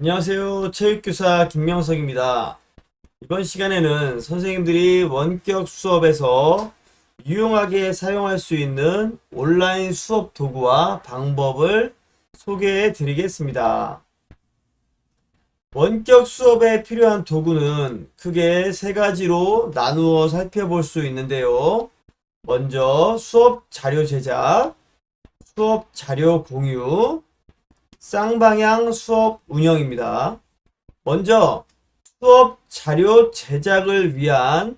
안녕하세요. 체육교사 김명석입니다. 이번 시간에는 선생님들이 원격 수업에서 유용하게 사용할 수 있는 온라인 수업 도구와 방법을 소개해 드리겠습니다. 원격 수업에 필요한 도구는 크게 세 가지로 나누어 살펴볼 수 있는데요. 먼저 수업 자료 제작, 수업 자료 공유, 쌍방향 수업 운영입니다. 먼저 수업 자료 제작을 위한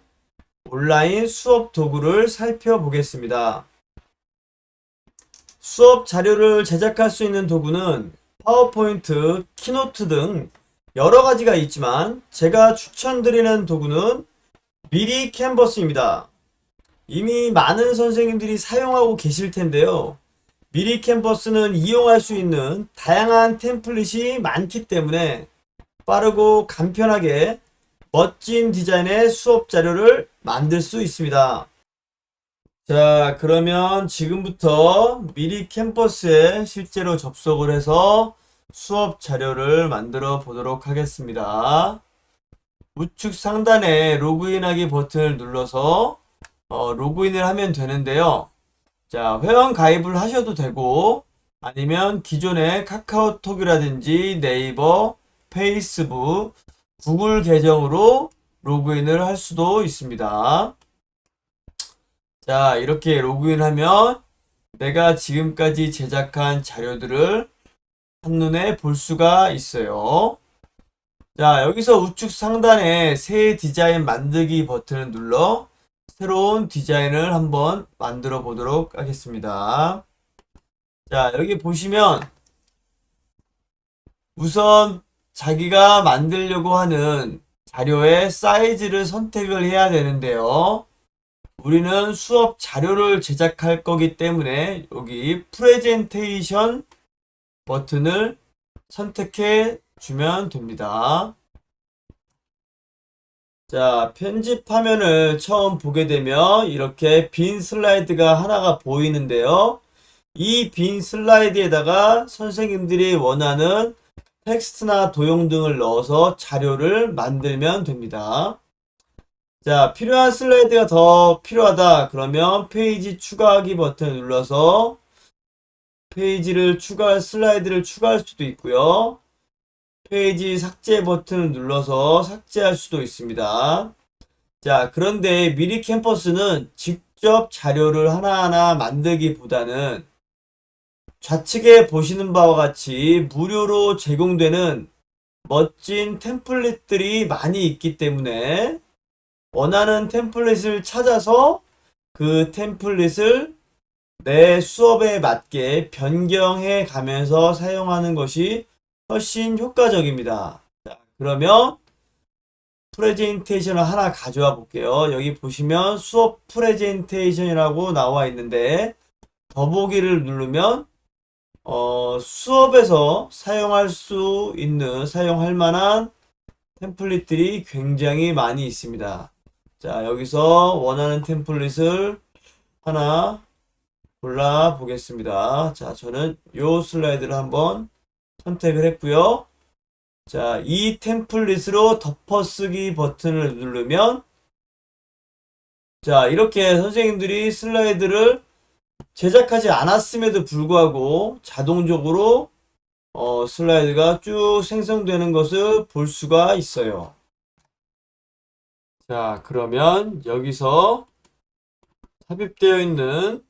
온라인 수업 도구를 살펴보겠습니다. 수업 자료를 제작할 수 있는 도구는 파워포인트, 키노트 등 여러 가지가 있지만 제가 추천드리는 도구는 미리 캔버스입니다. 이미 많은 선생님들이 사용하고 계실 텐데요. 미리 캔버스는 이용할 수 있는 다양한 템플릿이 많기 때문에 빠르고 간편하게 멋진 디자인의 수업 자료를 만들 수 있습니다. 자, 그러면 지금부터 미리 캠퍼스에 실제로 접속을 해서 수업 자료를 만들어 보도록 하겠습니다. 우측 상단에 로그인하기 버튼을 눌러서 로그인을 하면 되는데요. 자, 회원 가입을 하셔도 되고 아니면 기존의 카카오톡이라든지 네이버, 페이스북, 구글 계정으로 로그인을 할 수도 있습니다. 자, 이렇게 로그인하면 내가 지금까지 제작한 자료들을 한눈에 볼 수가 있어요. 자, 여기서 우측 상단에 새 디자인 만들기 버튼을 눌러 새로운 디자인을 한번 만들어 보도록 하겠습니다. 자, 여기 보시면 우선 자기가 만들려고 하는 자료의 사이즈를 선택을 해야 되는데요. 우리는 수업 자료를 제작할 거기 때문에 여기 프레젠테이션 버튼을 선택해 주면 됩니다. 자, 편집 화면을 처음 보게 되면 이렇게 빈 슬라이드가 하나가 보이는데요. 이 빈 슬라이드에다가 선생님들이 원하는 텍스트나 도형 등을 넣어서 자료를 만들면 됩니다. 자, 필요한 슬라이드가 더 필요하다. 그러면 페이지 추가하기 버튼을 눌러서 페이지를 추가할 슬라이드를 추가할 수도 있고요. 페이지 삭제 버튼을 눌러서 삭제할 수도 있습니다. 자, 그런데 미리 캠퍼스는 직접 자료를 하나하나 만들기보다는 좌측에 보시는 바와 같이 무료로 제공되는 멋진 템플릿들이 많이 있기 때문에 원하는 템플릿을 찾아서 그 템플릿을 내 수업에 맞게 변경해 가면서 사용하는 것이 훨씬 효과적입니다. 자, 그러면 프레젠테이션을 하나 가져와 볼게요. 여기 보시면 수업 프레젠테이션이라고 나와 있는데 더보기를 누르면 수업에서 사용할 수 있는, 사용할 만한 템플릿들이 굉장히 많이 있습니다. 자, 여기서 원하는 템플릿을 하나 골라 보겠습니다. 자, 저는 요 슬라이드를 한번 선택을 했고요. 자, 이 템플릿으로 덮어쓰기 버튼을 누르면 자, 이렇게 선생님들이 슬라이드를 제작하지 않았음에도 불구하고 자동적으로 슬라이드가 쭉 생성되는 것을 볼 수가 있어요. 자, 그러면 여기서 삽입되어 있는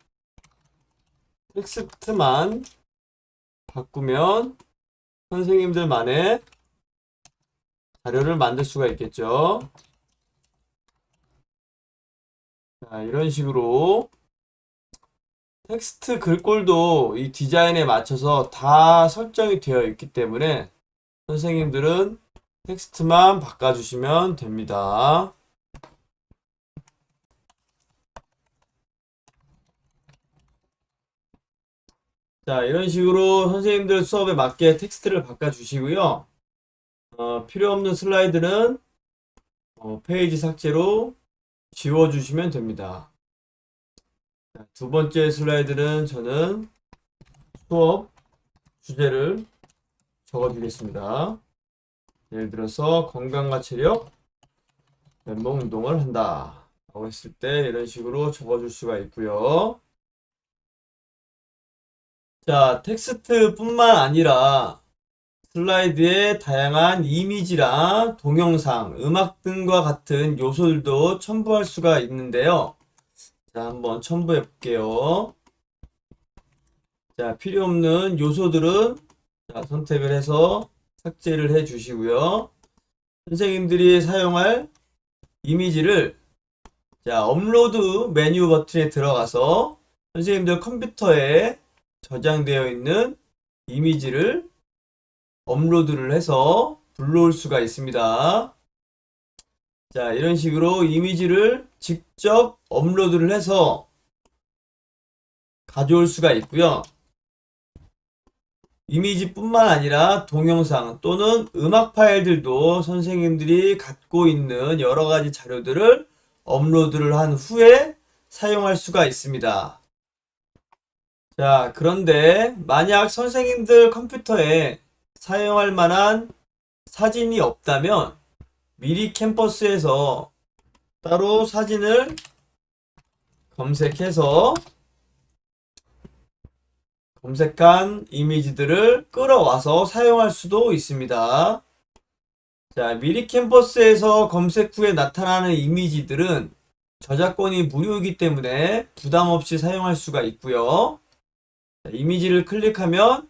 텍스트만 바꾸면 선생님들만의 자료를 만들 수가 있겠죠. 자, 이런 식으로 텍스트 글꼴도 이 디자인에 맞춰서 다 설정이 되어 있기 때문에 선생님들은 텍스트만 바꿔주시면 됩니다. 자, 이런 식으로 선생님들 수업에 맞게 텍스트를 바꿔주시고요. 필요 없는 슬라이드는 페이지 삭제로 지워주시면 됩니다. 자, 두 번째 슬라이드는 저는 수업 주제를 적어주겠습니다. 예를 들어서 건강과 체력, 맨몸 운동을 한다 라고 했을 때 이런 식으로 적어줄 수가 있고요. 자, 텍스트뿐만 아니라 슬라이드에 다양한 이미지랑 동영상, 음악 등과 같은 요소들도 첨부할 수가 있는데요. 자, 한번 첨부해 볼게요. 자, 필요 없는 요소들은 자, 선택을 해서 삭제를 해 주시고요. 선생님들이 사용할 이미지를 자, 업로드 메뉴 버튼에 들어가서 선생님들 컴퓨터에 저장되어 있는 이미지를 업로드를 해서 불러올 수가 있습니다. 자, 이런 식으로 이미지를 직접 업로드를 해서 가져올 수가 있고요. 이미지뿐만 아니라 동영상 또는 음악 파일들도 선생님들이 갖고 있는 여러 가지 자료들을 업로드를 한 후에 사용할 수가 있습니다. 자, 그런데 만약 선생님들 컴퓨터에 사용할 만한 사진이 없다면 미리 캠퍼스에서 따로 사진을 검색해서 검색한 이미지들을 끌어와서 사용할 수도 있습니다. 자, 미리 캠퍼스에서 검색 후에 나타나는 이미지들은 저작권이 무료이기 때문에 부담 없이 사용할 수가 있고요. 자, 이미지를 클릭하면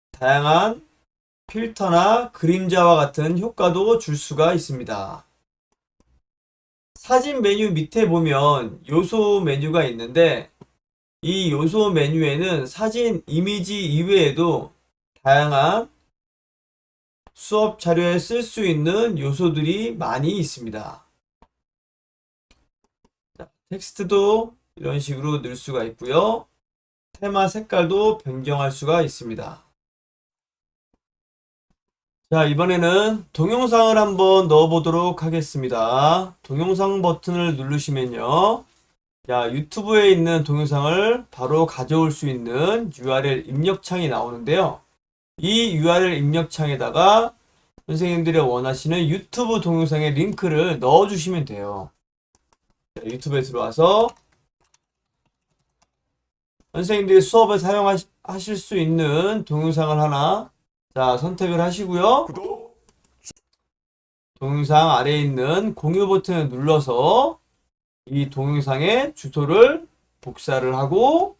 다양한 필터나 그림자와 같은 효과도 줄 수가 있습니다. 사진 메뉴 밑에 보면 요소 메뉴가 있는데 이 요소 메뉴에는 사진, 이미지 이외에도 다양한 수업 자료에 쓸 수 있는 요소들이 많이 있습니다. 자, 텍스트도 이런 식으로 넣을 수가 있고요. 테마 색깔도 변경할 수가 있습니다. 자, 이번에는 동영상을 한번 넣어보도록 하겠습니다. 동영상 버튼을 누르시면요. 자, 유튜브에 있는 동영상을 바로 가져올 수 있는 URL 입력창이 나오는데요. 이 URL 입력창에다가 선생님들이 원하시는 유튜브 동영상의 링크를 넣어주시면 돼요. 자, 유튜브에 들어와서 선생님들이 수업에 사용하실 수 있는 동영상을 하나 자, 선택을 하시고요. 동영상 아래에 있는 공유 버튼을 눌러서 이 동영상의 주소를 복사를 하고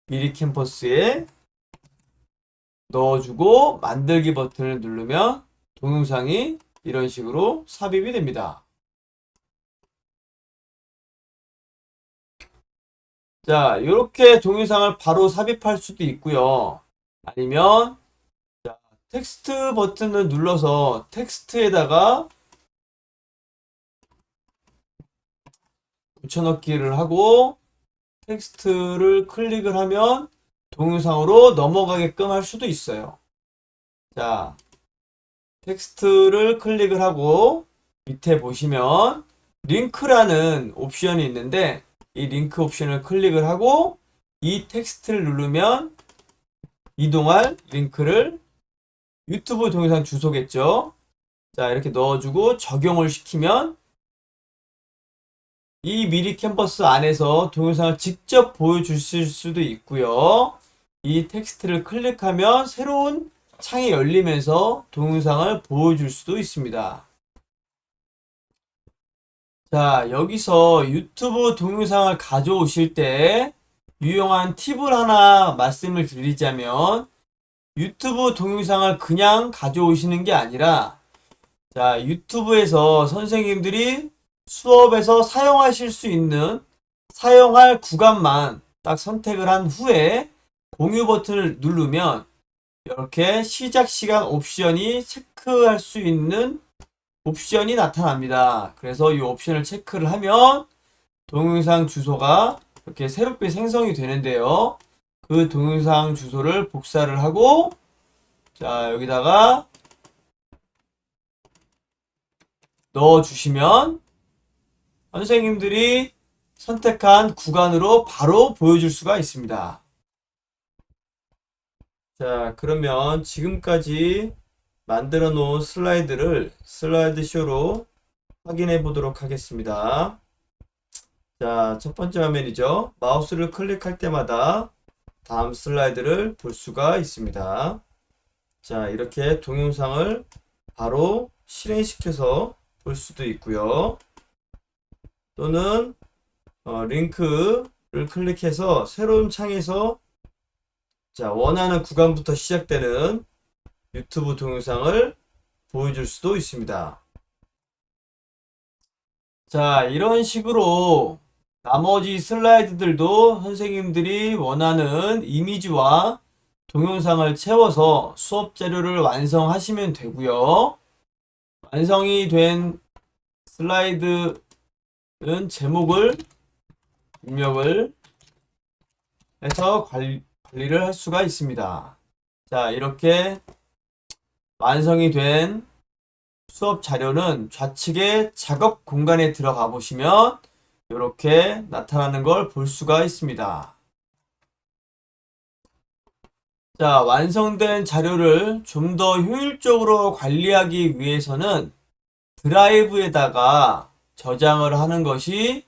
미리 캠퍼스에 넣어주고 만들기 버튼을 누르면 동영상이 이런 식으로 삽입이 됩니다. 자, 이렇게 동영상을 바로 삽입할 수도 있고요. 아니면 자, 텍스트 버튼을 눌러서 텍스트에다가 붙여넣기를 하고 텍스트를 클릭을 하면 동영상으로 넘어가게끔 할 수도 있어요. 자, 텍스트를 클릭을 하고 밑에 보시면 링크라는 옵션이 있는데 이 링크 옵션을 클릭을 하고 이 텍스트를 누르면 이동할 링크를 유튜브 동영상 주소겠죠. 자, 이렇게 넣어주고 적용을 시키면 이 미리 캠퍼스 안에서 동영상을 직접 보여주실 수도 있고요. 이 텍스트를 클릭하면 새로운 창이 열리면서 동영상을 보여줄 수도 있습니다. 자, 여기서 유튜브 동영상을 가져오실 때 유용한 팁을 하나 말씀을 드리자면 유튜브 동영상을 그냥 가져오시는 게 아니라 자, 유튜브에서 선생님들이 수업에서 사용하실 수 있는 사용할 구간만 딱 선택을 한 후에 공유 버튼을 누르면 이렇게 시작 시간 옵션이 체크할 수 있는 옵션이 나타납니다. 그래서 이 옵션을 체크를 하면 동영상 주소가 이렇게 새롭게 생성이 되는데요. 그 동영상 주소를 복사를 하고 자, 여기다가 넣어주시면 선생님들이 선택한 구간으로 바로 보여줄 수가 있습니다. 자, 그러면 지금까지 만들어 놓은 슬라이드를 슬라이드 쇼로 확인해 보도록 하겠습니다. 자, 첫 번째 화면이죠. 마우스를 클릭할 때마다 다음 슬라이드를 볼 수가 있습니다. 자, 이렇게 동영상을 바로 실행시켜서 볼 수도 있고요. 또는 링크를 클릭해서 새로운 창에서 자, 원하는 구간부터 시작되는 유튜브 동영상을 보여줄 수도 있습니다. 자, 이런 식으로 나머지 슬라이드들도 선생님들이 원하는 이미지와 동영상을 채워서 수업 자료를 완성하시면 되고요. 완성이 된 슬라이드는 제목을 입력을 해서 관리를 할 수가 있습니다. 자, 이렇게 완성이 된 수업 자료는 좌측에 작업 공간에 들어가 보시면 이렇게 나타나는 걸 볼 수가 있습니다. 자, 완성된 자료를 좀 더 효율적으로 관리하기 위해서는 드라이브에다가 저장을 하는 것이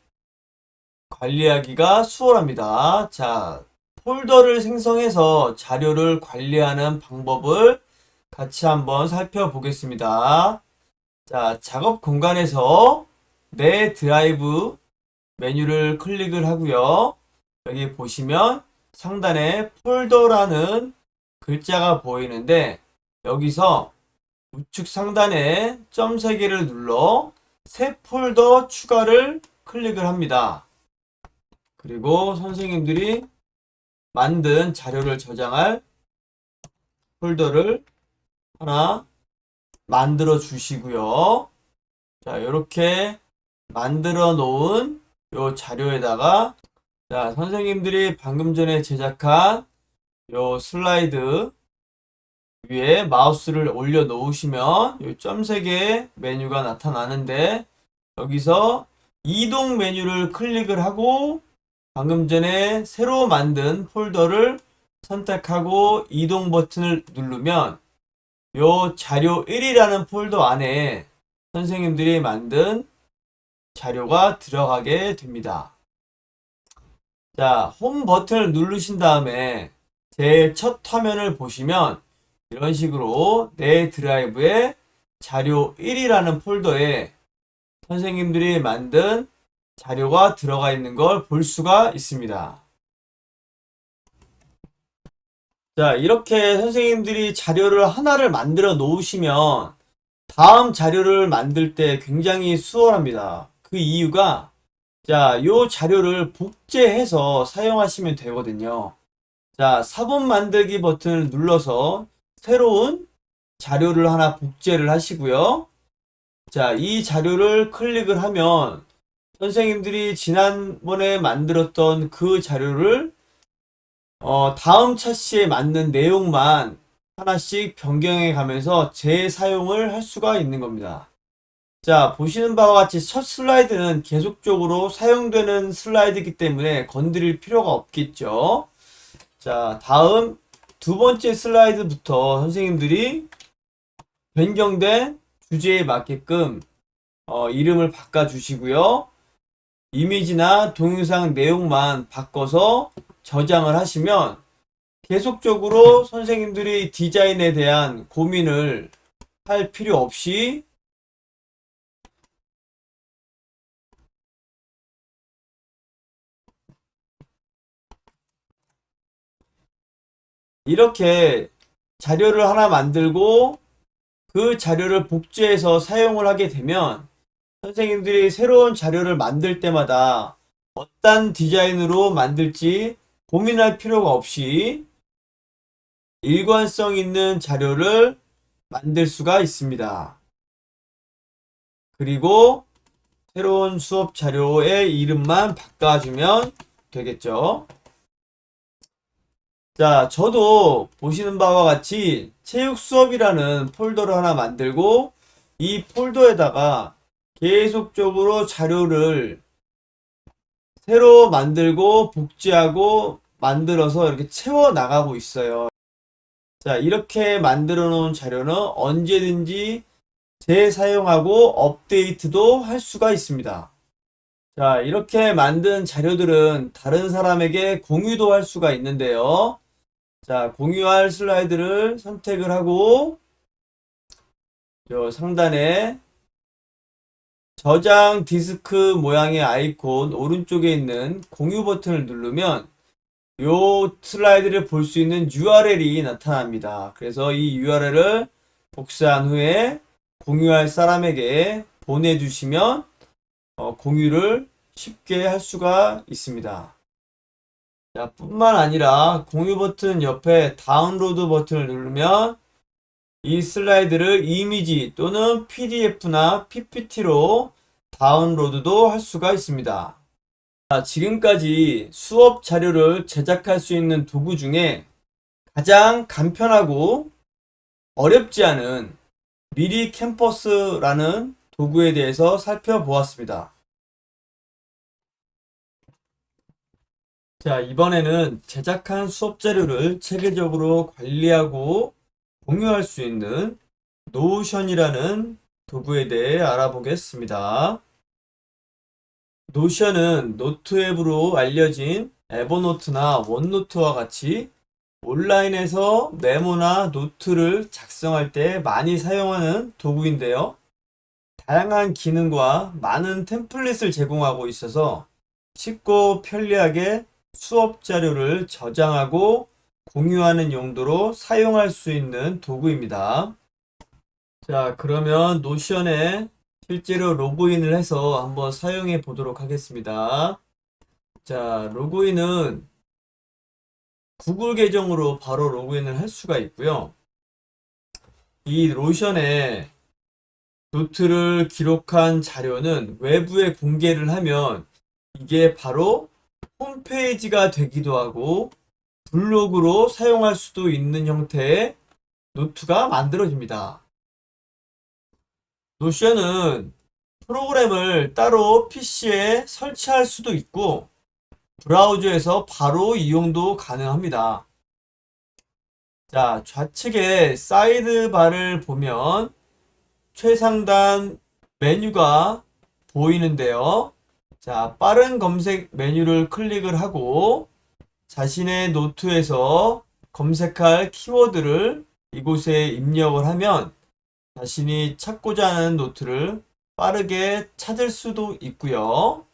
관리하기가 수월합니다. 자, 폴더를 생성해서 자료를 관리하는 방법을 같이 한번 살펴보겠습니다. 자, 작업 공간에서 내 드라이브 메뉴를 클릭을 하고요. 여기 보시면 상단에 폴더라는 글자가 보이는데 여기서 우측 상단에 점 3개를 눌러 새 폴더 추가를 클릭을 합니다. 그리고 선생님들이 만든 자료를 저장할 폴더를 하나 만들어 주시고요. 자, 이렇게 만들어 놓은 요 자료에다가 자, 선생님들이 방금 전에 제작한 요 슬라이드 위에 마우스를 올려 놓으시면 요 점 3개 메뉴가 나타나는데 여기서 이동 메뉴를 클릭을 하고 방금 전에 새로 만든 폴더를 선택하고 이동 버튼을 누르면 요 자료 1이라는 폴더 안에 선생님들이 만든 자료가 들어가게 됩니다. 자, 홈 버튼을 누르신 다음에 제일 첫 화면을 보시면 이런 식으로 내 드라이브에 자료 1이라는 폴더에 선생님들이 만든 자료가 들어가 있는 걸 볼 수가 있습니다. 자, 이렇게 선생님들이 자료를 하나를 만들어 놓으시면 다음 자료를 만들 때 굉장히 수월합니다. 그 이유가 자, 요 자료를 복제해서 사용하시면 되거든요. 자, 사본 만들기 버튼을 눌러서 새로운 자료를 하나 복제를 하시고요. 자, 이 자료를 클릭을 하면 선생님들이 지난번에 만들었던 그 자료를 다음 차시에 맞는 내용만 하나씩 변경해 가면서 재사용을 할 수가 있는 겁니다. 자, 보시는 바와 같이 첫 슬라이드는 계속적으로 사용되는 슬라이드이기 때문에 건드릴 필요가 없겠죠. 자, 다음 두 번째 슬라이드부터 선생님들이 변경된 주제에 맞게끔 이름을 바꿔주시고요. 이미지나 동영상 내용만 바꿔서 저장을 하시면 계속적으로 선생님들이 디자인에 대한 고민을 할 필요 없이 이렇게 자료를 하나 만들고 그 자료를 복제해서 사용을 하게 되면 선생님들이 새로운 자료를 만들 때마다 어떤 디자인으로 만들지 고민할 필요가 없이 일관성 있는 자료를 만들 수가 있습니다. 그리고 새로운 수업 자료의 이름만 바꿔주면 되겠죠. 자, 저도 보시는 바와 같이 체육 수업이라는 폴더를 하나 만들고 이 폴더에다가 계속적으로 자료를 새로 만들고 복제하고 만들어서 이렇게 채워 나가고 있어요. 자, 이렇게 만들어 놓은 자료는 언제든지 재사용하고 업데이트도 할 수가 있습니다. 자, 이렇게 만든 자료들은 다른 사람에게 공유도 할 수가 있는데요. 자, 공유할 슬라이드를 선택을 하고 저 상단에 저장 디스크 모양의 아이콘 오른쪽에 있는 공유 버튼을 누르면 요 슬라이드를 볼 수 있는 URL이 나타납니다. 그래서 이 URL을 복사한 후에 공유할 사람에게 보내주시면 공유를 쉽게 할 수가 있습니다. 자, 뿐만 아니라 공유 버튼 옆에 다운로드 버튼을 누르면 이 슬라이드를 이미지 또는 PDF나 PPT로 다운로드도 할 수가 있습니다. 자, 지금까지 수업 자료를 제작할 수 있는 도구 중에 가장 간편하고 어렵지 않은 미리 캠퍼스라는 도구에 대해서 살펴보았습니다. 자, 이번에는 제작한 수업 자료를 체계적으로 관리하고 공유할 수 있는 노션이라는 도구에 대해 알아보겠습니다. 노션은 노트 앱으로 알려진 에버노트나 원노트와 같이 온라인에서 메모나 노트를 작성할 때 많이 사용하는 도구인데요. 다양한 기능과 많은 템플릿을 제공하고 있어서 쉽고 편리하게 수업 자료를 저장하고 공유하는 용도로 사용할 수 있는 도구입니다. 자, 그러면 노션에 실제로 로그인을 해서 한번 사용해 보도록 하겠습니다. 자, 로그인은 구글 계정으로 바로 로그인을 할 수가 있고요. 이 노션에 노트를 기록한 자료는 외부에 공개를 하면 이게 바로 홈페이지가 되기도 하고 블로그로 사용할 수도 있는 형태의 노트가 만들어집니다. 노션은 프로그램을 따로 PC에 설치할 수도 있고 브라우저에서 바로 이용도 가능합니다. 자, 좌측에 사이드바를 보면 최상단 메뉴가 보이는데요. 자, 빠른 검색 메뉴를 클릭을 하고 자신의 노트에서 검색할 키워드를 이곳에 입력을 하면 자신이 찾고자 하는 노트를 빠르게 찾을 수도 있고요.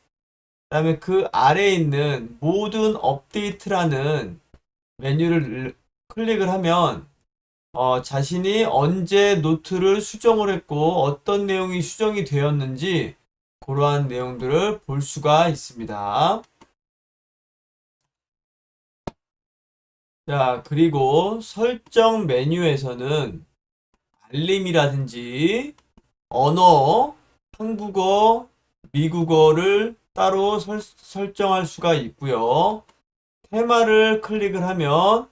그 다음에 그 아래에 있는 모든 업데이트라는 메뉴를 클릭을 하면 자신이 언제 노트를 수정을 했고 어떤 내용이 수정이 되었는지 그러한 내용들을 볼 수가 있습니다. 자, 그리고 설정 메뉴에서는 알림이라든지 언어, 한국어, 미국어를 따로 설정할 수가 있고요. 테마를 클릭을 하면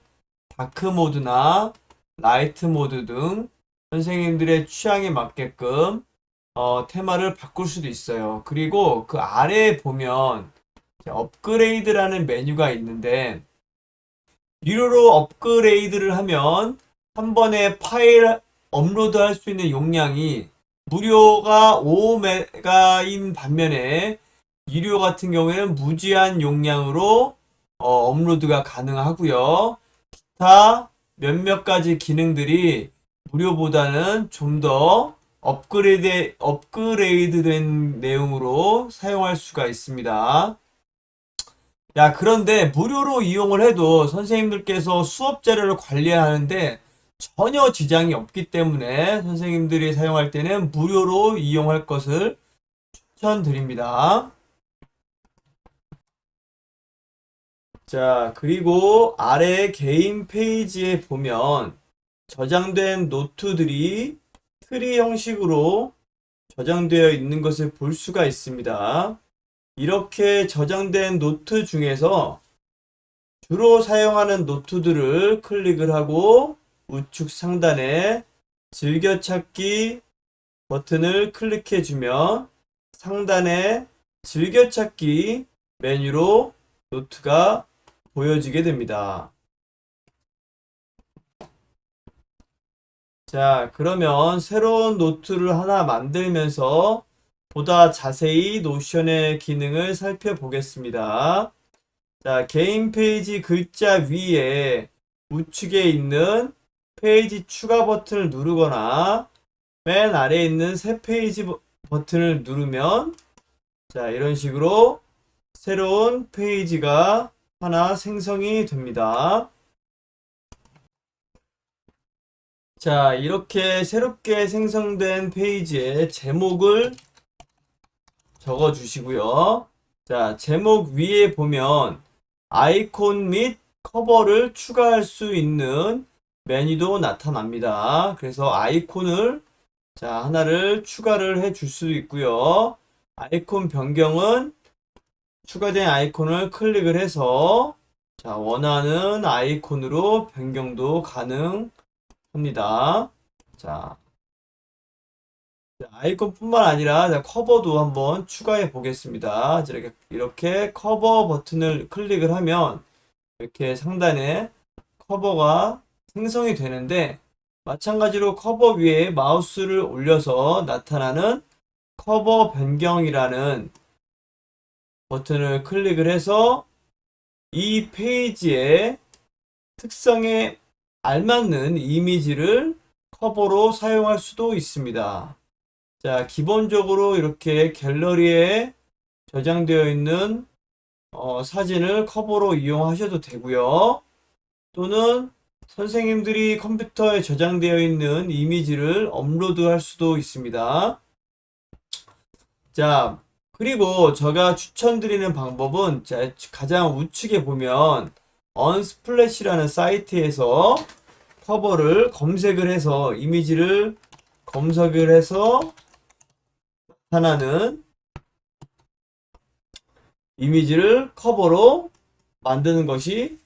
다크 모드나 라이트 모드 등 선생님들의 취향에 맞게끔 테마를 바꿀 수도 있어요. 그리고 그 아래에 보면 업그레이드라는 메뉴가 있는데 유료로 업그레이드를 하면 한 번에 파일 업로드 할 수 있는 용량이 무료가 5메가인 반면에 유료 같은 경우에는 무제한 용량으로 업로드가 가능하고요. 기타 몇몇 가지 기능들이 무료보다는 좀 더 업그레이드된 내용으로 사용할 수가 있습니다. 야, 그런데 무료로 이용을 해도 선생님들께서 수업 자료를 관리하는데 전혀 지장이 없기 때문에 선생님들이 사용할 때는 무료로 이용할 것을 추천드립니다. 자, 그리고 아래 개인 페이지에 보면 저장된 노트들이 트리 형식으로 저장되어 있는 것을 볼 수가 있습니다. 이렇게 저장된 노트 중에서 주로 사용하는 노트들을 클릭을 하고 우측 상단에 즐겨찾기 버튼을 클릭해 주면 상단에 즐겨찾기 메뉴로 노트가 보여지게 됩니다. 자, 그러면 새로운 노트를 하나 만들면서 보다 자세히 노션의 기능을 살펴보겠습니다. 자, 개인 페이지 글자 위에 우측에 있는 페이지 추가 버튼을 누르거나 맨 아래에 있는 새 페이지 버튼을 누르면 자, 이런 식으로 새로운 페이지가 하나 생성이 됩니다. 자, 이렇게 새롭게 생성된 페이지에 제목을 적어 주시고요. 자, 제목 위에 보면 아이콘 및 커버를 추가할 수 있는 메뉴도 나타납니다. 그래서 아이콘을 자, 하나를 추가를 해 줄 수 있고요. 아이콘 변경은 추가된 아이콘을 클릭을 해서 자, 원하는 아이콘으로 변경도 가능합니다. 자, 아이콘뿐만 아니라 커버도 한번 추가해 보겠습니다. 이렇게 커버 버튼을 클릭을 하면 이렇게 상단에 커버가 생성이 되는데 마찬가지로 커버 위에 마우스를 올려서 나타나는 커버 변경이라는 버튼을 클릭을 해서 이 페이지의 특성에 알맞는 이미지를 커버로 사용할 수도 있습니다. 자, 기본적으로 이렇게 갤러리에 저장되어 있는 사진을 커버로 이용하셔도 되고요. 또는 선생님들이 컴퓨터에 저장되어 있는 이미지를 업로드할 수도 있습니다. 자, 그리고 제가 추천드리는 방법은 자, 가장 우측에 보면 언스플래시라는 사이트에서 커버를 검색을 해서 이미지를 검색을 해서 나타나는 이미지를 커버로 만드는 것이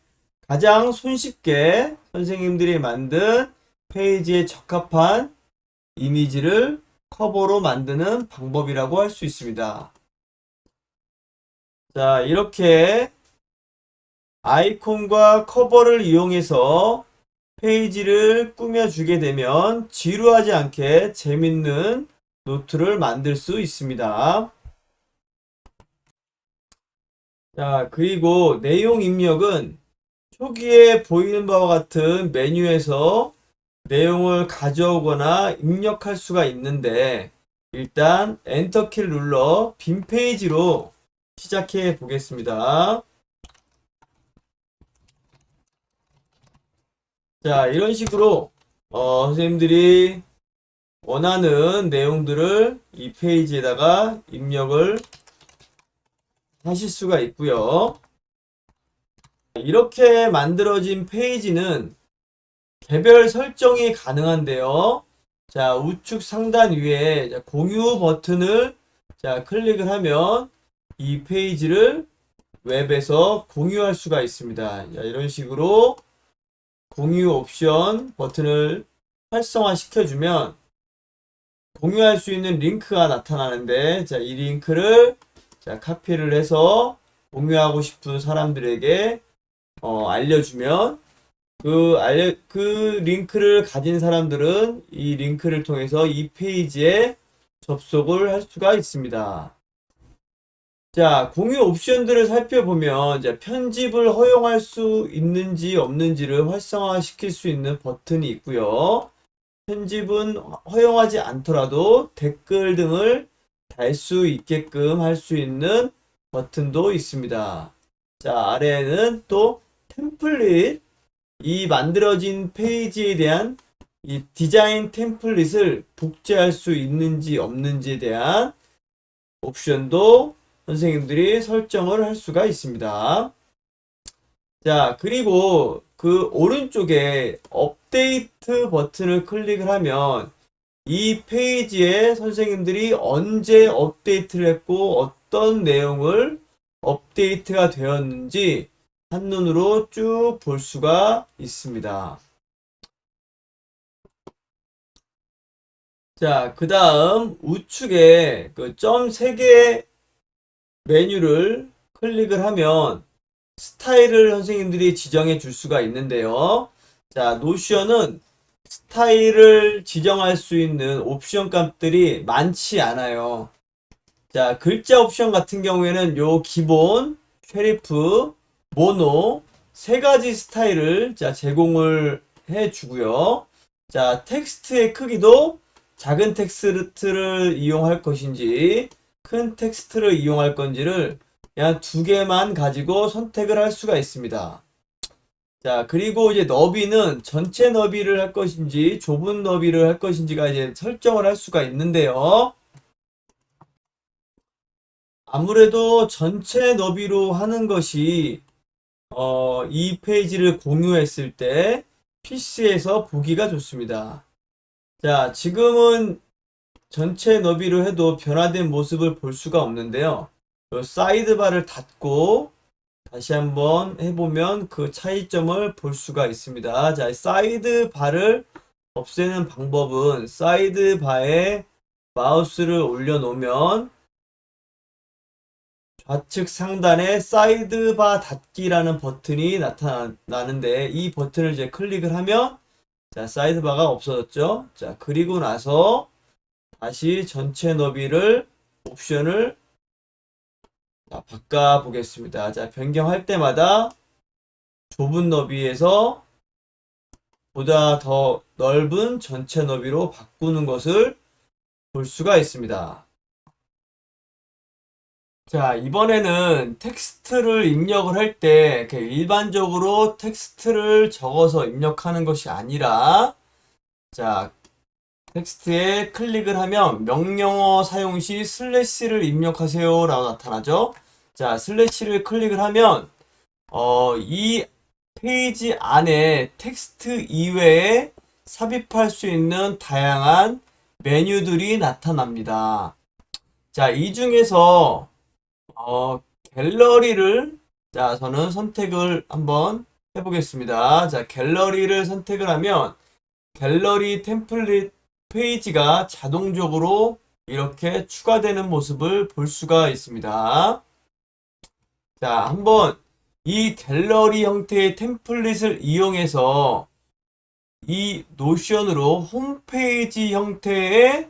가장 손쉽게 선생님들이 만든 페이지에 적합한 이미지를 커버로 만드는 방법이라고 할 수 있습니다. 자, 이렇게 아이콘과 커버를 이용해서 페이지를 꾸며주게 되면 지루하지 않게 재밌는 노트를 만들 수 있습니다. 자, 그리고 내용 입력은 초기에 보이는 바와 같은 메뉴에서 내용을 가져오거나 입력할 수가 있는데 일단 엔터키를 눌러 빈 페이지로 시작해 보겠습니다. 자, 이런 식으로 선생님들이 원하는 내용들을 이 페이지에다가 입력을 하실 수가 있고요. 이렇게 만들어진 페이지는 개별 설정이 가능한데요. 자, 우측 상단 위에 공유 버튼을 자, 클릭을 하면 이 페이지를 웹에서 공유할 수가 있습니다. 자, 이런 식으로 공유 옵션 버튼을 활성화 시켜주면 공유할 수 있는 링크가 나타나는데 자, 이 링크를 자, 카피를 해서 공유하고 싶은 사람들에게 알려주면 그 링크를 가진 사람들은 이 링크를 통해서 이 페이지에 접속을 할 수가 있습니다. 자, 공유 옵션들을 살펴보면 이제 편집을 허용할 수 있는지 없는지를 활성화 시킬 수 있는 버튼이 있고요. 편집은 허용하지 않더라도 댓글 등을 달 수 있게끔 할 수 있는 버튼도 있습니다. 자, 아래에는 또 템플릿, 이 만들어진 페이지에 대한 이 디자인 템플릿을 복제할 수 있는지 없는지에 대한 옵션도 선생님들이 설정을 할 수가 있습니다. 자, 그리고 그 오른쪽에 업데이트 버튼을 클릭을 하면 이 페이지에 선생님들이 언제 업데이트를 했고 어떤 내용을 업데이트가 되었는지 한눈으로 쭉 볼 수가 있습니다. 자, 그 다음 우측에 그 점 3개 메뉴를 클릭을 하면 스타일을 선생님들이 지정해 줄 수가 있는데요. 자, 노션은 스타일을 지정할 수 있는 옵션 값들이 많지 않아요. 자, 글자 옵션 같은 경우에는 요 기본, 쉐리프, 모노 세 가지 스타일을 자, 제공을 해 주고요. 자, 텍스트의 크기도 작은 텍스트를 이용할 것인지 큰 텍스트를 이용할 건지를 그냥 두 개만 가지고 선택을 할 수가 있습니다. 자, 그리고 이제 너비는 전체 너비를 할 것인지 좁은 너비를 할 것인지가 이제 설정을 할 수가 있는데요. 아무래도 전체 너비로 하는 것이 이 페이지를 공유했을 때 PC에서 보기가 좋습니다. 자, 지금은 전체 너비로 해도 변화된 모습을 볼 수가 없는데요. 사이드바를 닫고 다시 한번 해보면 그 차이점을 볼 수가 있습니다. 자, 사이드바를 없애는 방법은 사이드바에 마우스를 올려놓으면 좌측 상단에 사이드바 닫기라는 버튼이 나타나는데 이 버튼을 이제 클릭을 하면 자, 사이드바가 없어졌죠. 자, 그리고 나서 다시 전체 너비를 옵션을 자, 바꿔 보겠습니다. 자, 변경할 때마다 좁은 너비에서 보다 더 넓은 전체 너비로 바꾸는 것을 볼 수가 있습니다. 자, 이번에는 텍스트를 입력을 할 때 일반적으로 텍스트를 적어서 입력하는 것이 아니라 자, 텍스트에 클릭을 하면 명령어 사용 시 슬래시를 입력하세요 라고 나타나죠. 자, 슬래시를 클릭을 하면 이 페이지 안에 텍스트 이외에 삽입할 수 있는 다양한 메뉴들이 나타납니다. 자, 이 중에서 갤러리를 자, 저는 선택을 한번 해보겠습니다. 자, 갤러리를 선택을 하면 갤러리 템플릿 페이지가 자동적으로 이렇게 추가되는 모습을 볼 수가 있습니다. 자, 한번 이 갤러리 형태의 템플릿을 이용해서 이 노션으로 홈페이지 형태의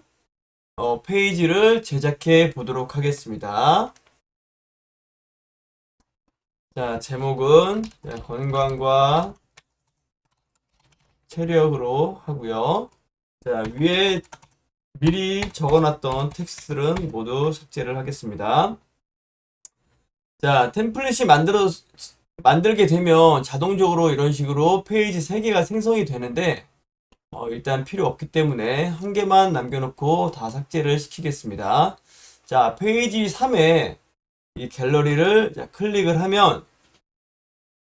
페이지를 제작해 보도록 하겠습니다. 자, 제목은 건강과 체력으로 하고요. 자, 위에 미리 적어놨던 텍스트는 모두 삭제를 하겠습니다. 자, 템플릿이 만들게 되면 자동적으로 이런 식으로 페이지 3개가 생성이 되는데 일단 필요 없기 때문에 한 개만 남겨놓고 다 삭제를 시키겠습니다. 자, 페이지 3에 이 갤러리를 클릭을 하면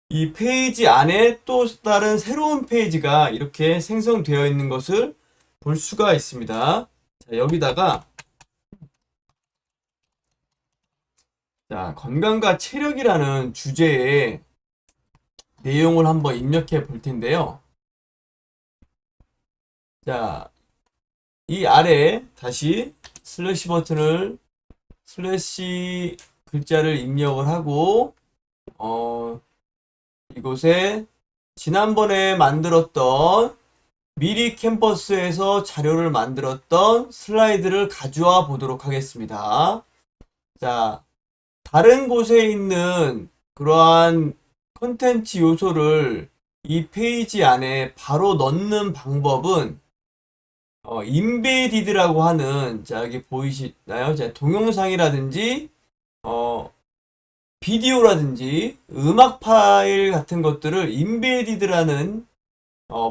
이 페이지 안에 또 다른 새로운 페이지가 이렇게 생성되어 있는 것을 볼 수가 있습니다. 자, 여기다가 자, 건강과 체력이라는 주제의 내용을 한번 입력해 볼 텐데요. 자, 이 아래 다시 슬래시 버튼을 슬래시 글자를 입력을 하고 이곳에 지난번에 만들었던 미리 캠퍼스에서 자료를 만들었던 슬라이드를 가져와 보도록 하겠습니다. 자, 다른 곳에 있는 그러한 콘텐츠 요소를 이 페이지 안에 바로 넣는 방법은 인베디드라고 하는 자, 여기 보이시나요? 자, 동영상이라든지 비디오라든지 음악 파일 같은 것들을 인베디드라는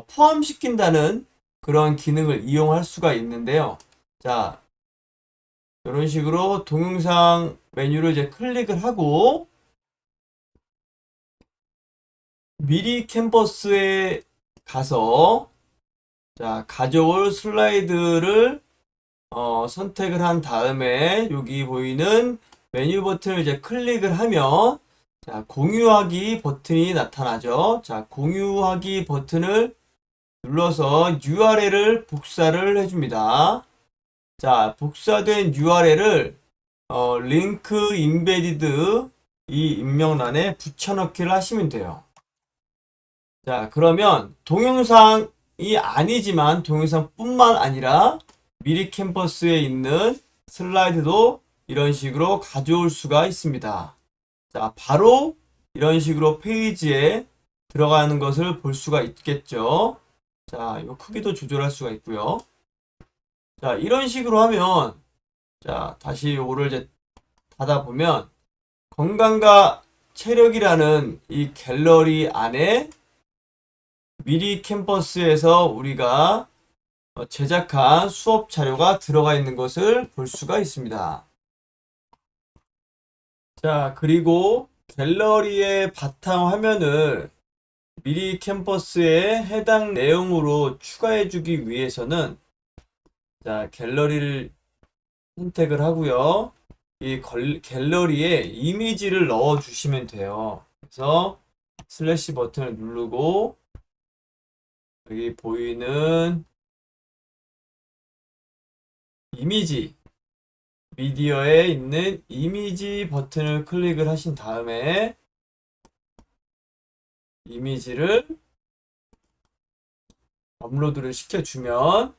포함시킨다는 그런 기능을 이용할 수가 있는데요. 자, 이런 식으로 동영상 메뉴를 이제 클릭을 하고 미리 캔버스에 가서 자, 가져올 슬라이드를 선택을 한 다음에 여기 보이는 메뉴 버튼을 이제 클릭을 하면 자, 공유하기 버튼이 나타나죠. 자, 공유하기 버튼을 눌러서 URL을 복사를 해줍니다. 자, 복사된 URL을 링크 인베디드 이 입력란에 붙여넣기를 하시면 돼요. 자, 그러면 동영상 동영상이 아니지만 동영상뿐만 아니라 미리 캠퍼스에 있는 슬라이드도 이런 식으로 가져올 수가 있습니다. 자, 바로 이런 식으로 페이지에 들어가는 것을 볼 수가 있겠죠. 자, 이 크기도 조절할 수가 있고요. 자, 이런 식으로 하면, 자, 다시 요거를 이제 닫아보면, 건강과 체력이라는 이 갤러리 안에 미리 캠퍼스에서 우리가 제작한 수업 자료가 들어가 있는 것을 볼 수가 있습니다. 자, 그리고 갤러리의 바탕 화면을 미리 캠퍼스에 해당 내용으로 추가해 주기 위해서는 자, 갤러리를 선택을 하고요. 이 갤러리에 이미지를 넣어 주시면 돼요. 그래서 슬래시 버튼을 누르고 여기 보이는 이미지 미디어에 있는 이미지 버튼을 클릭을 하신 다음에 이미지를 업로드를 시켜주면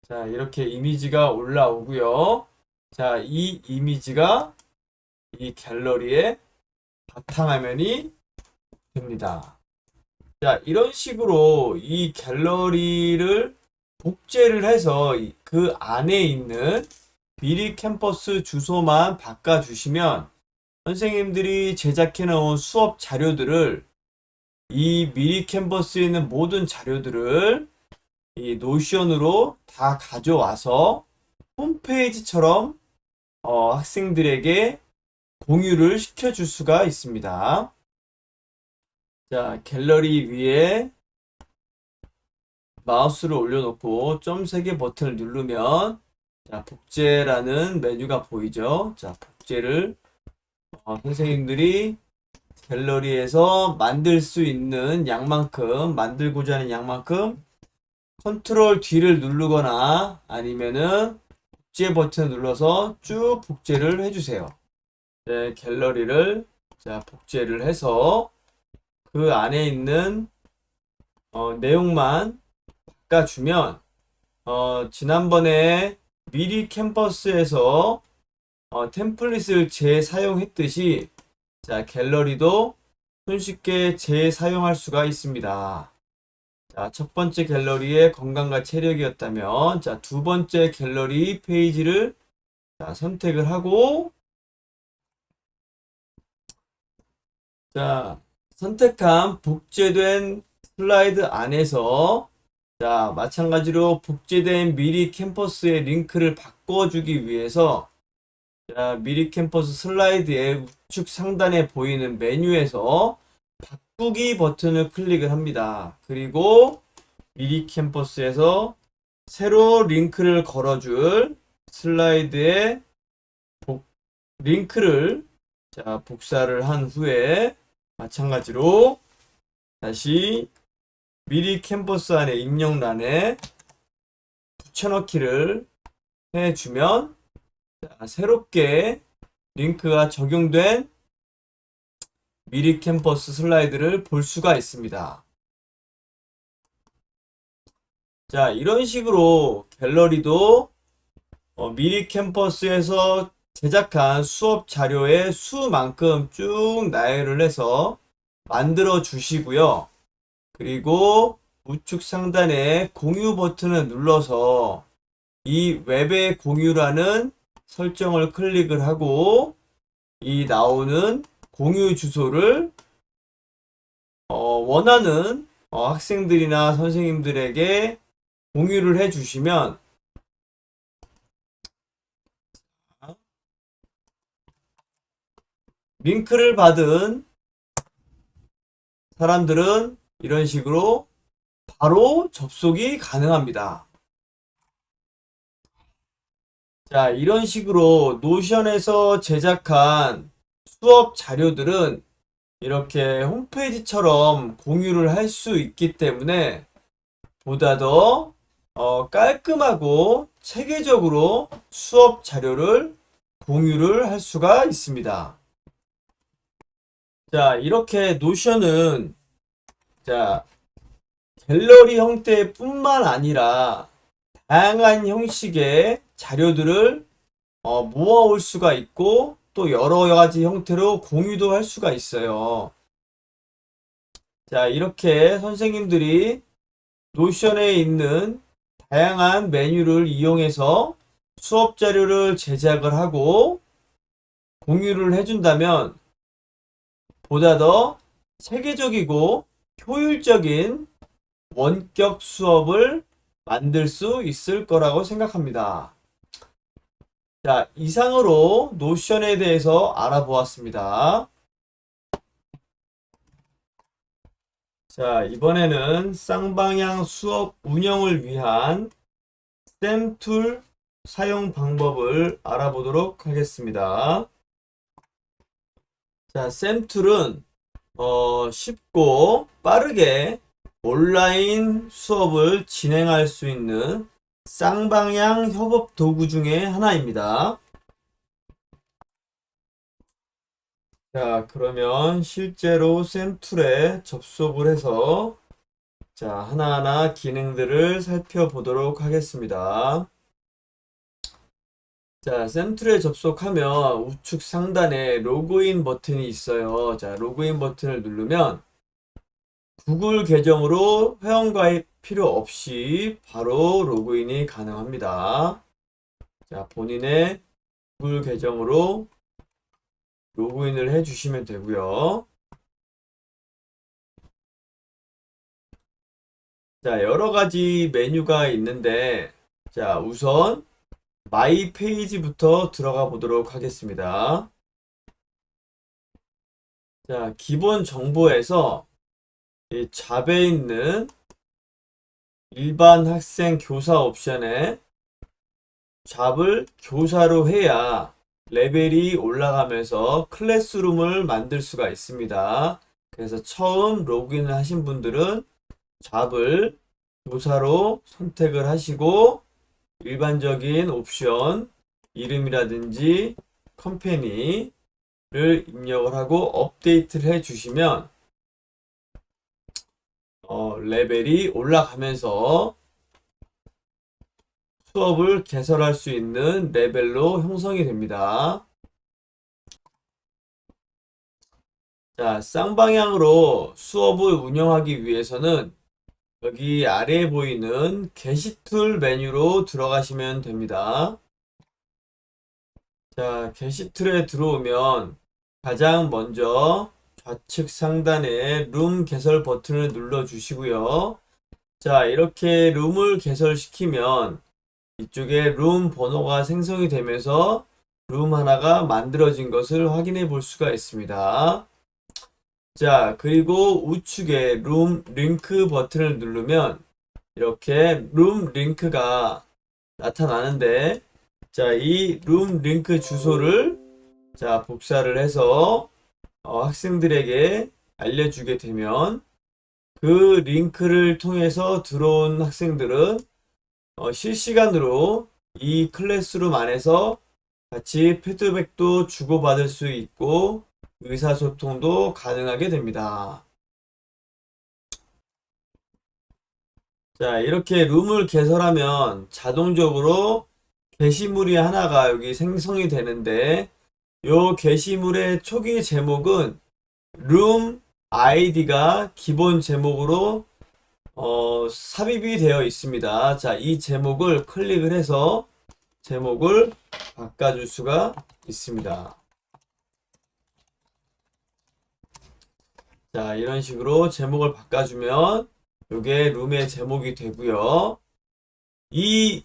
자, 이렇게 이미지가 올라오고요. 자, 이 이미지가 이 갤러리의 바탕화면이 됩니다. 자, 이런 식으로 이 갤러리를 복제를 해서 그 안에 있는 미리 캠퍼스 주소만 바꿔주시면 선생님들이 제작해 놓은 수업 자료들을 이 미리 캠퍼스에 있는 모든 자료들을 이 노션으로 다 가져와서 홈페이지처럼 학생들에게 공유를 시켜줄 수가 있습니다. 자, 갤러리 위에 마우스를 올려놓고 점 3개 버튼을 누르면 자, 복제라는 메뉴가 보이죠. 자, 복제를 선생님들이 갤러리에서 만들 수 있는 양만큼 만들고자 하는 양만큼 컨트롤 D를 누르거나 아니면은 복제 버튼을 눌러서 쭉 복제를 해주세요. 네, 갤러리를 자, 복제를 해서 그 안에 있는 내용만 바꿔주면 지난번에 미리 캠퍼스에서 템플릿을 재사용했듯이 자, 갤러리도 손쉽게 재사용할 수가 있습니다. 자, 첫 번째 갤러리의 건강과 체력이었다면 자, 두 번째 갤러리 페이지를 자, 선택을 하고 자, 선택한 복제된 슬라이드 안에서 자, 마찬가지로 복제된 미리 캠퍼스의 링크를 바꿔주기 위해서 자, 미리 캠퍼스 슬라이드의 우측 상단에 보이는 메뉴에서 바꾸기 버튼을 클릭을 합니다. 그리고 미리 캠퍼스에서 새로 링크를 걸어줄 슬라이드에 링크를 자, 복사를 한 후에 마찬가지로 다시 미리 캠퍼스 안에 입력란에 붙여넣기를 해주면 자, 새롭게 링크가 적용된 미리 캠퍼스 슬라이드를 볼 수가 있습니다. 자, 이런 식으로 갤러리도 미리 캠퍼스에서 제작한 수업 자료의 수만큼 쭉 나열을 해서 만들어 주시고요. 그리고 우측 상단에 공유 버튼을 눌러서 이 웹의 공유라는 설정을 클릭을 하고 이 나오는 공유 주소를 원하는 학생들이나 선생님들에게 공유를 해 주시면 링크를 받은 사람들은 이런 식으로 바로 접속이 가능합니다. 자, 이런 식으로 노션에서 제작한 수업 자료들은 이렇게 홈페이지처럼 공유를 할 수 있기 때문에 보다 더 깔끔하고 체계적으로 수업 자료를 공유를 할 수가 있습니다. 자, 이렇게 노션은 자, 갤러리 형태뿐만 아니라 다양한 형식의 자료들을 모아올 수가 있고 또 여러 가지 형태로 공유도 할 수가 있어요. 자, 이렇게 선생님들이 노션에 있는 다양한 메뉴를 이용해서 수업 자료를 제작을 하고 공유를 해준다면 보다 더 체계적이고 효율적인 원격 수업을 만들 수 있을 거라고 생각합니다. 자, 이상으로 노션에 대해서 알아보았습니다. 자, 이번에는 쌍방향 수업 운영을 위한 쌤툴 사용 방법을 알아보도록 하겠습니다. 자, 쌤툴은 쉽고 빠르게 온라인 수업을 진행할 수 있는 쌍방향 협업 도구 중에 하나입니다. 자, 그러면 실제로 쌤툴에 접속을 해서 자, 하나하나 기능들을 살펴보도록 하겠습니다. 자, 쌤툴에 접속하면 우측 상단에 로그인 버튼이 있어요. 자, 로그인 버튼을 누르면 구글 계정으로 회원가입 필요 없이 바로 로그인이 가능합니다. 자, 본인의 구글 계정으로 로그인을 해주시면 되고요. 자, 여러 가지 메뉴가 있는데, 자, 우선 마이 페이지부터 들어가 보도록 하겠습니다. 자, 기본 정보에서 이 잡에 있는 일반 학생 교사 옵션에 잡을 교사로 해야 레벨이 올라가면서 클래스룸을 만들 수가 있습니다. 그래서 처음 로그인을 하신 분들은 잡을 교사로 선택을 하시고 일반적인 옵션 이름이라든지 컴퍼니를 입력을 하고 업데이트를 해 주시면 레벨이 올라가면서 수업을 개설할 수 있는 레벨로 형성이 됩니다. 자, 쌍방향으로 수업을 운영하기 위해서는 여기 아래에 보이는 게시툴 메뉴로 들어가시면 됩니다. 자, 게시툴에 들어오면 가장 먼저 좌측 상단에 룸 개설 버튼을 눌러 주시고요. 자, 이렇게 룸을 개설시키면 이쪽에 룸 번호가 생성이 되면서 룸 하나가 만들어진 것을 확인해 볼 수가 있습니다. 자, 그리고 우측에 룸 링크 버튼을 누르면 이렇게 룸 링크가 나타나는데, 자, 이 룸 링크 주소를 자, 복사를 해서 학생들에게 알려주게 되면 그 링크를 통해서 들어온 학생들은 실시간으로 이 클래스룸 안에서 같이 피드백도 주고받을 수 있고 의사소통도 가능하게 됩니다. 자, 이렇게 룸을 개설하면 자동적으로 게시물이 하나가 여기 생성이 되는데 요 게시물의 초기 제목은 룸 아이디가 기본 제목으로 삽입이 되어 있습니다. 자, 이 제목을 클릭을 해서 제목을 바꿔줄 수가 있습니다. 자, 이런 식으로 제목을 바꿔주면 이게 룸의 제목이 되고요. 이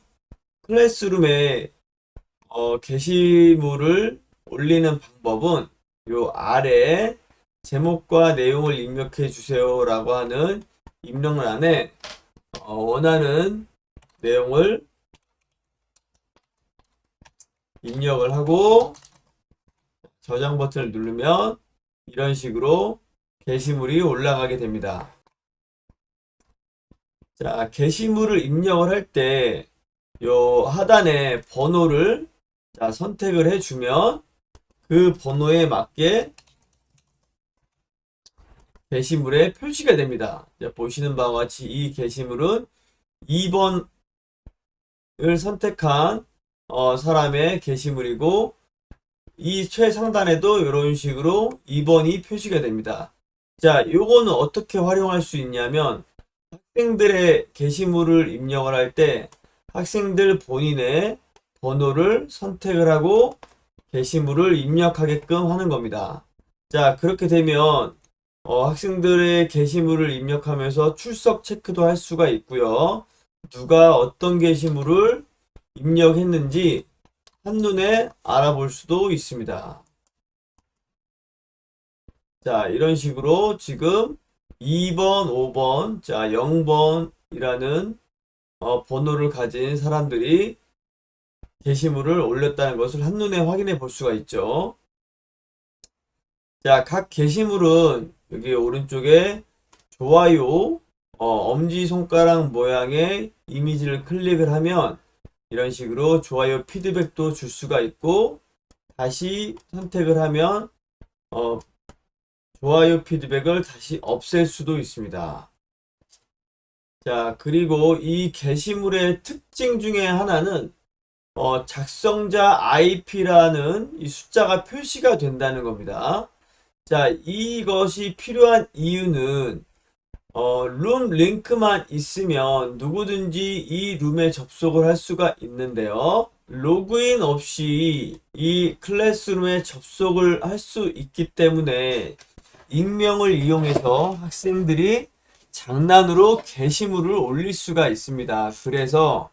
클래스룸에 게시물을 올리는 방법은 요 아래 제목과 내용을 입력해 주세요 라고 하는 입력란에 원하는 내용을 입력을 하고 저장 버튼을 누르면 이런 식으로 게시물이 올라가게 됩니다. 자, 게시물을 입력을 할 때 요 하단에 번호를 자, 선택을 해주면 그 번호에 맞게 게시물에 표시가 됩니다. 자, 보시는 바와 같이 이 게시물은 2번을 선택한 사람의 게시물이고, 이 최상단에도 이런 식으로 2번이 표시가 됩니다. 자, 요거는 어떻게 활용할 수 있냐면, 학생들의 게시물을 입력을 할 때 학생들 본인의 번호를 선택을 하고 게시물을 입력하게끔 하는 겁니다. 자, 그렇게 되면 학생들의 게시물을 입력하면서 출석 체크도 할 수가 있고요. 누가 어떤 게시물을 입력했는지 한눈에 알아볼 수도 있습니다. 자, 이런 식으로 지금 2번, 5번, 자, 0번이라는 번호를 가진 사람들이 게시물을 올렸다는 것을 한눈에 확인해 볼 수가 있죠. 자, 각 게시물은 여기 오른쪽에 좋아요, 엄지손가락 모양의 이미지를 클릭을 하면 이런 식으로 좋아요 피드백도 줄 수가 있고, 다시 선택을 하면 좋아요 피드백을 다시 없앨 수도 있습니다. 자, 그리고 이 게시물의 특징 중에 하나는 작성자 IP라는 이 숫자가 표시가 된다는 겁니다. 자, 이것이 필요한 이유는 룸 링크만 있으면 누구든지 이 룸에 접속을 할 수가 있는데요. 로그인 없이 이 클래스룸에 접속을 할 수 있기 때문에 익명을 이용해서 학생들이 장난으로 게시물을 올릴 수가 있습니다. 그래서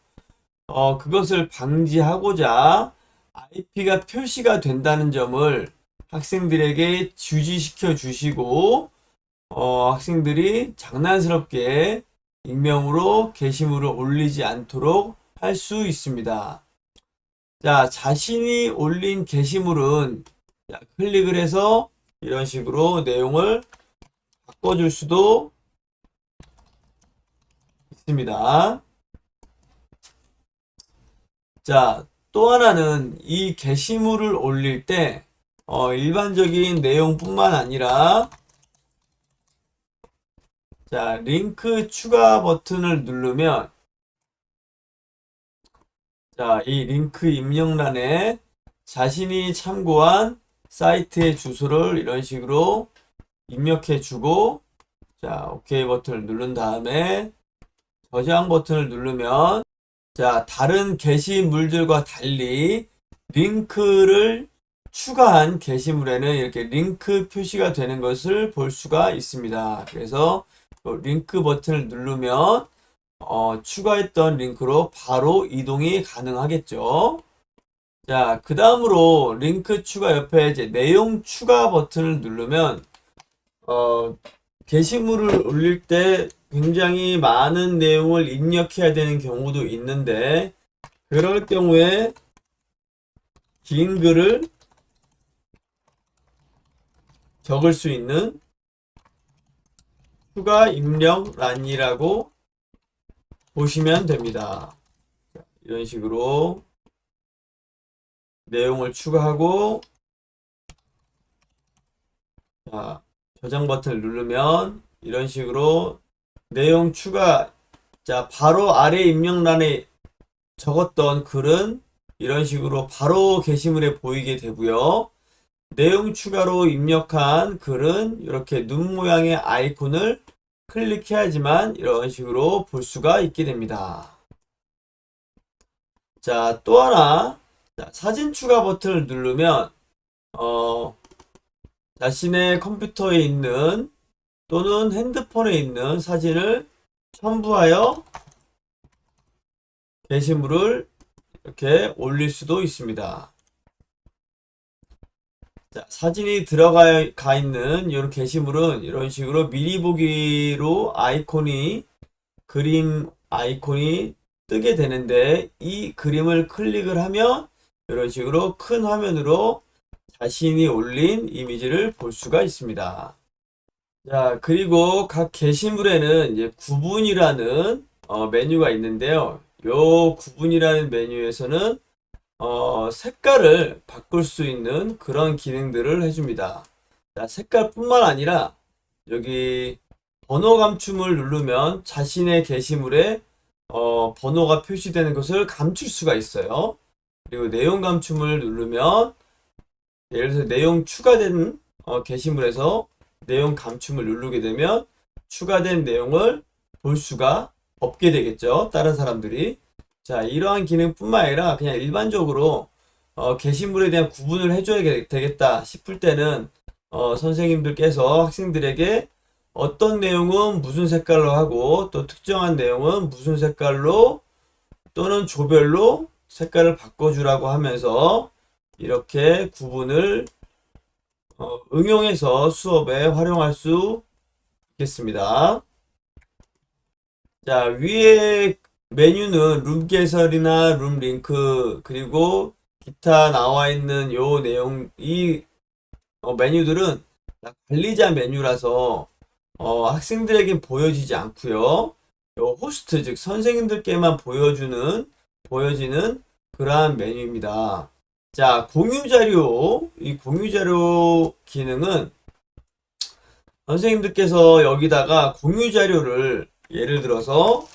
그것을 방지하고자 IP가 표시가 된다는 점을 학생들에게 주지시켜 주시고, 학생들이 장난스럽게 익명으로 게시물을 올리지 않도록 할 수 있습니다. 자, 자신이 올린 게시물은 클릭을 해서 이런 식으로 내용을 바꿔줄 수도 있습니다. 자, 또 하나는 이 게시물을 올릴 때 일반적인 내용뿐만 아니라, 자, 링크 추가 버튼을 누르면, 자, 이 링크 입력란에 자신이 참고한 사이트의 주소를 이런 식으로 입력해 주고, 자, OK 버튼을 누른 다음에 저장 버튼을 누르면, 자, 다른 게시물들과 달리 링크를 추가한 게시물에는 이렇게 링크 표시가 되는 것을 볼 수가 있습니다. 그래서 링크 버튼을 누르면 추가했던 링크로 바로 이동이 가능하겠죠. 자, 그 다음으로 링크 추가 옆에 이제 내용 추가 버튼을 누르면 게시물을 올릴 때 굉장히 많은 내용을 입력해야 되는 경우도 있는데, 그럴 경우에 긴 글을 적을 수 있는 추가 입력란이라고 보시면 됩니다. 이런 식으로 내용을 추가하고, 자, 저장 버튼을 누르면 이런 식으로 내용 추가, 자, 바로 아래 입력란에 적었던 글은 이런 식으로 바로 게시물에 보이게 되고요. 내용 추가로 입력한 글은 이렇게 눈 모양의 아이콘을 클릭해야지만 이런 식으로 볼 수가 있게 됩니다. 자, 또 하나, 자, 사진 추가 버튼을 누르면 자신의 컴퓨터에 있는 또는 핸드폰에 있는 사진을 첨부하여 게시물을 이렇게 올릴 수도 있습니다. 자, 사진이 들어가 있는 이런 게시물은 이런 식으로 미리 보기로 그림 아이콘이 뜨게 되는데, 이 그림을 클릭을 하면 이런 식으로 큰 화면으로 자신이 올린 이미지를 볼 수가 있습니다. 자, 그리고 각 게시물에는 이제 구분이라는 메뉴가 있는데요. 요 구분이라는 메뉴에서는 색깔을 바꿀 수 있는 그런 기능들을 해줍니다. 자, 색깔뿐만 아니라 여기 번호 감춤을 누르면 자신의 게시물에 번호가 표시되는 것을 감출 수가 있어요. 그리고 내용 감춤을 누르면 예를 들어서 내용 추가된 게시물에서 내용 감춤을 누르게 되면 추가된 내용을 볼 수가 없게 되겠죠. 다른 사람들이. 자, 이러한 기능뿐만 아니라 그냥 일반적으로 게시물에 대한 구분을 해줘야 되겠다 싶을 때는 선생님들께서 학생들에게 어떤 내용은 무슨 색깔로 하고 또 특정한 내용은 무슨 색깔로 또는 조별로 색깔을 바꿔주라고 하면서 이렇게 구분을 응용해서 수업에 활용할 수 있겠습니다. 자, 위에 메뉴는 룸 개설이나 룸 링크 그리고 기타 나와 있는 요 내용 이 메뉴들은 관리자 메뉴라서 학생들에게 보여지지 않고요. 요 호스트 즉 선생님들께만 보여지는 그러한 메뉴입니다. 자, 공유 자료. 이 공유 자료 기능은 선생님들께서 여기다가 공유 자료를 예를 들어서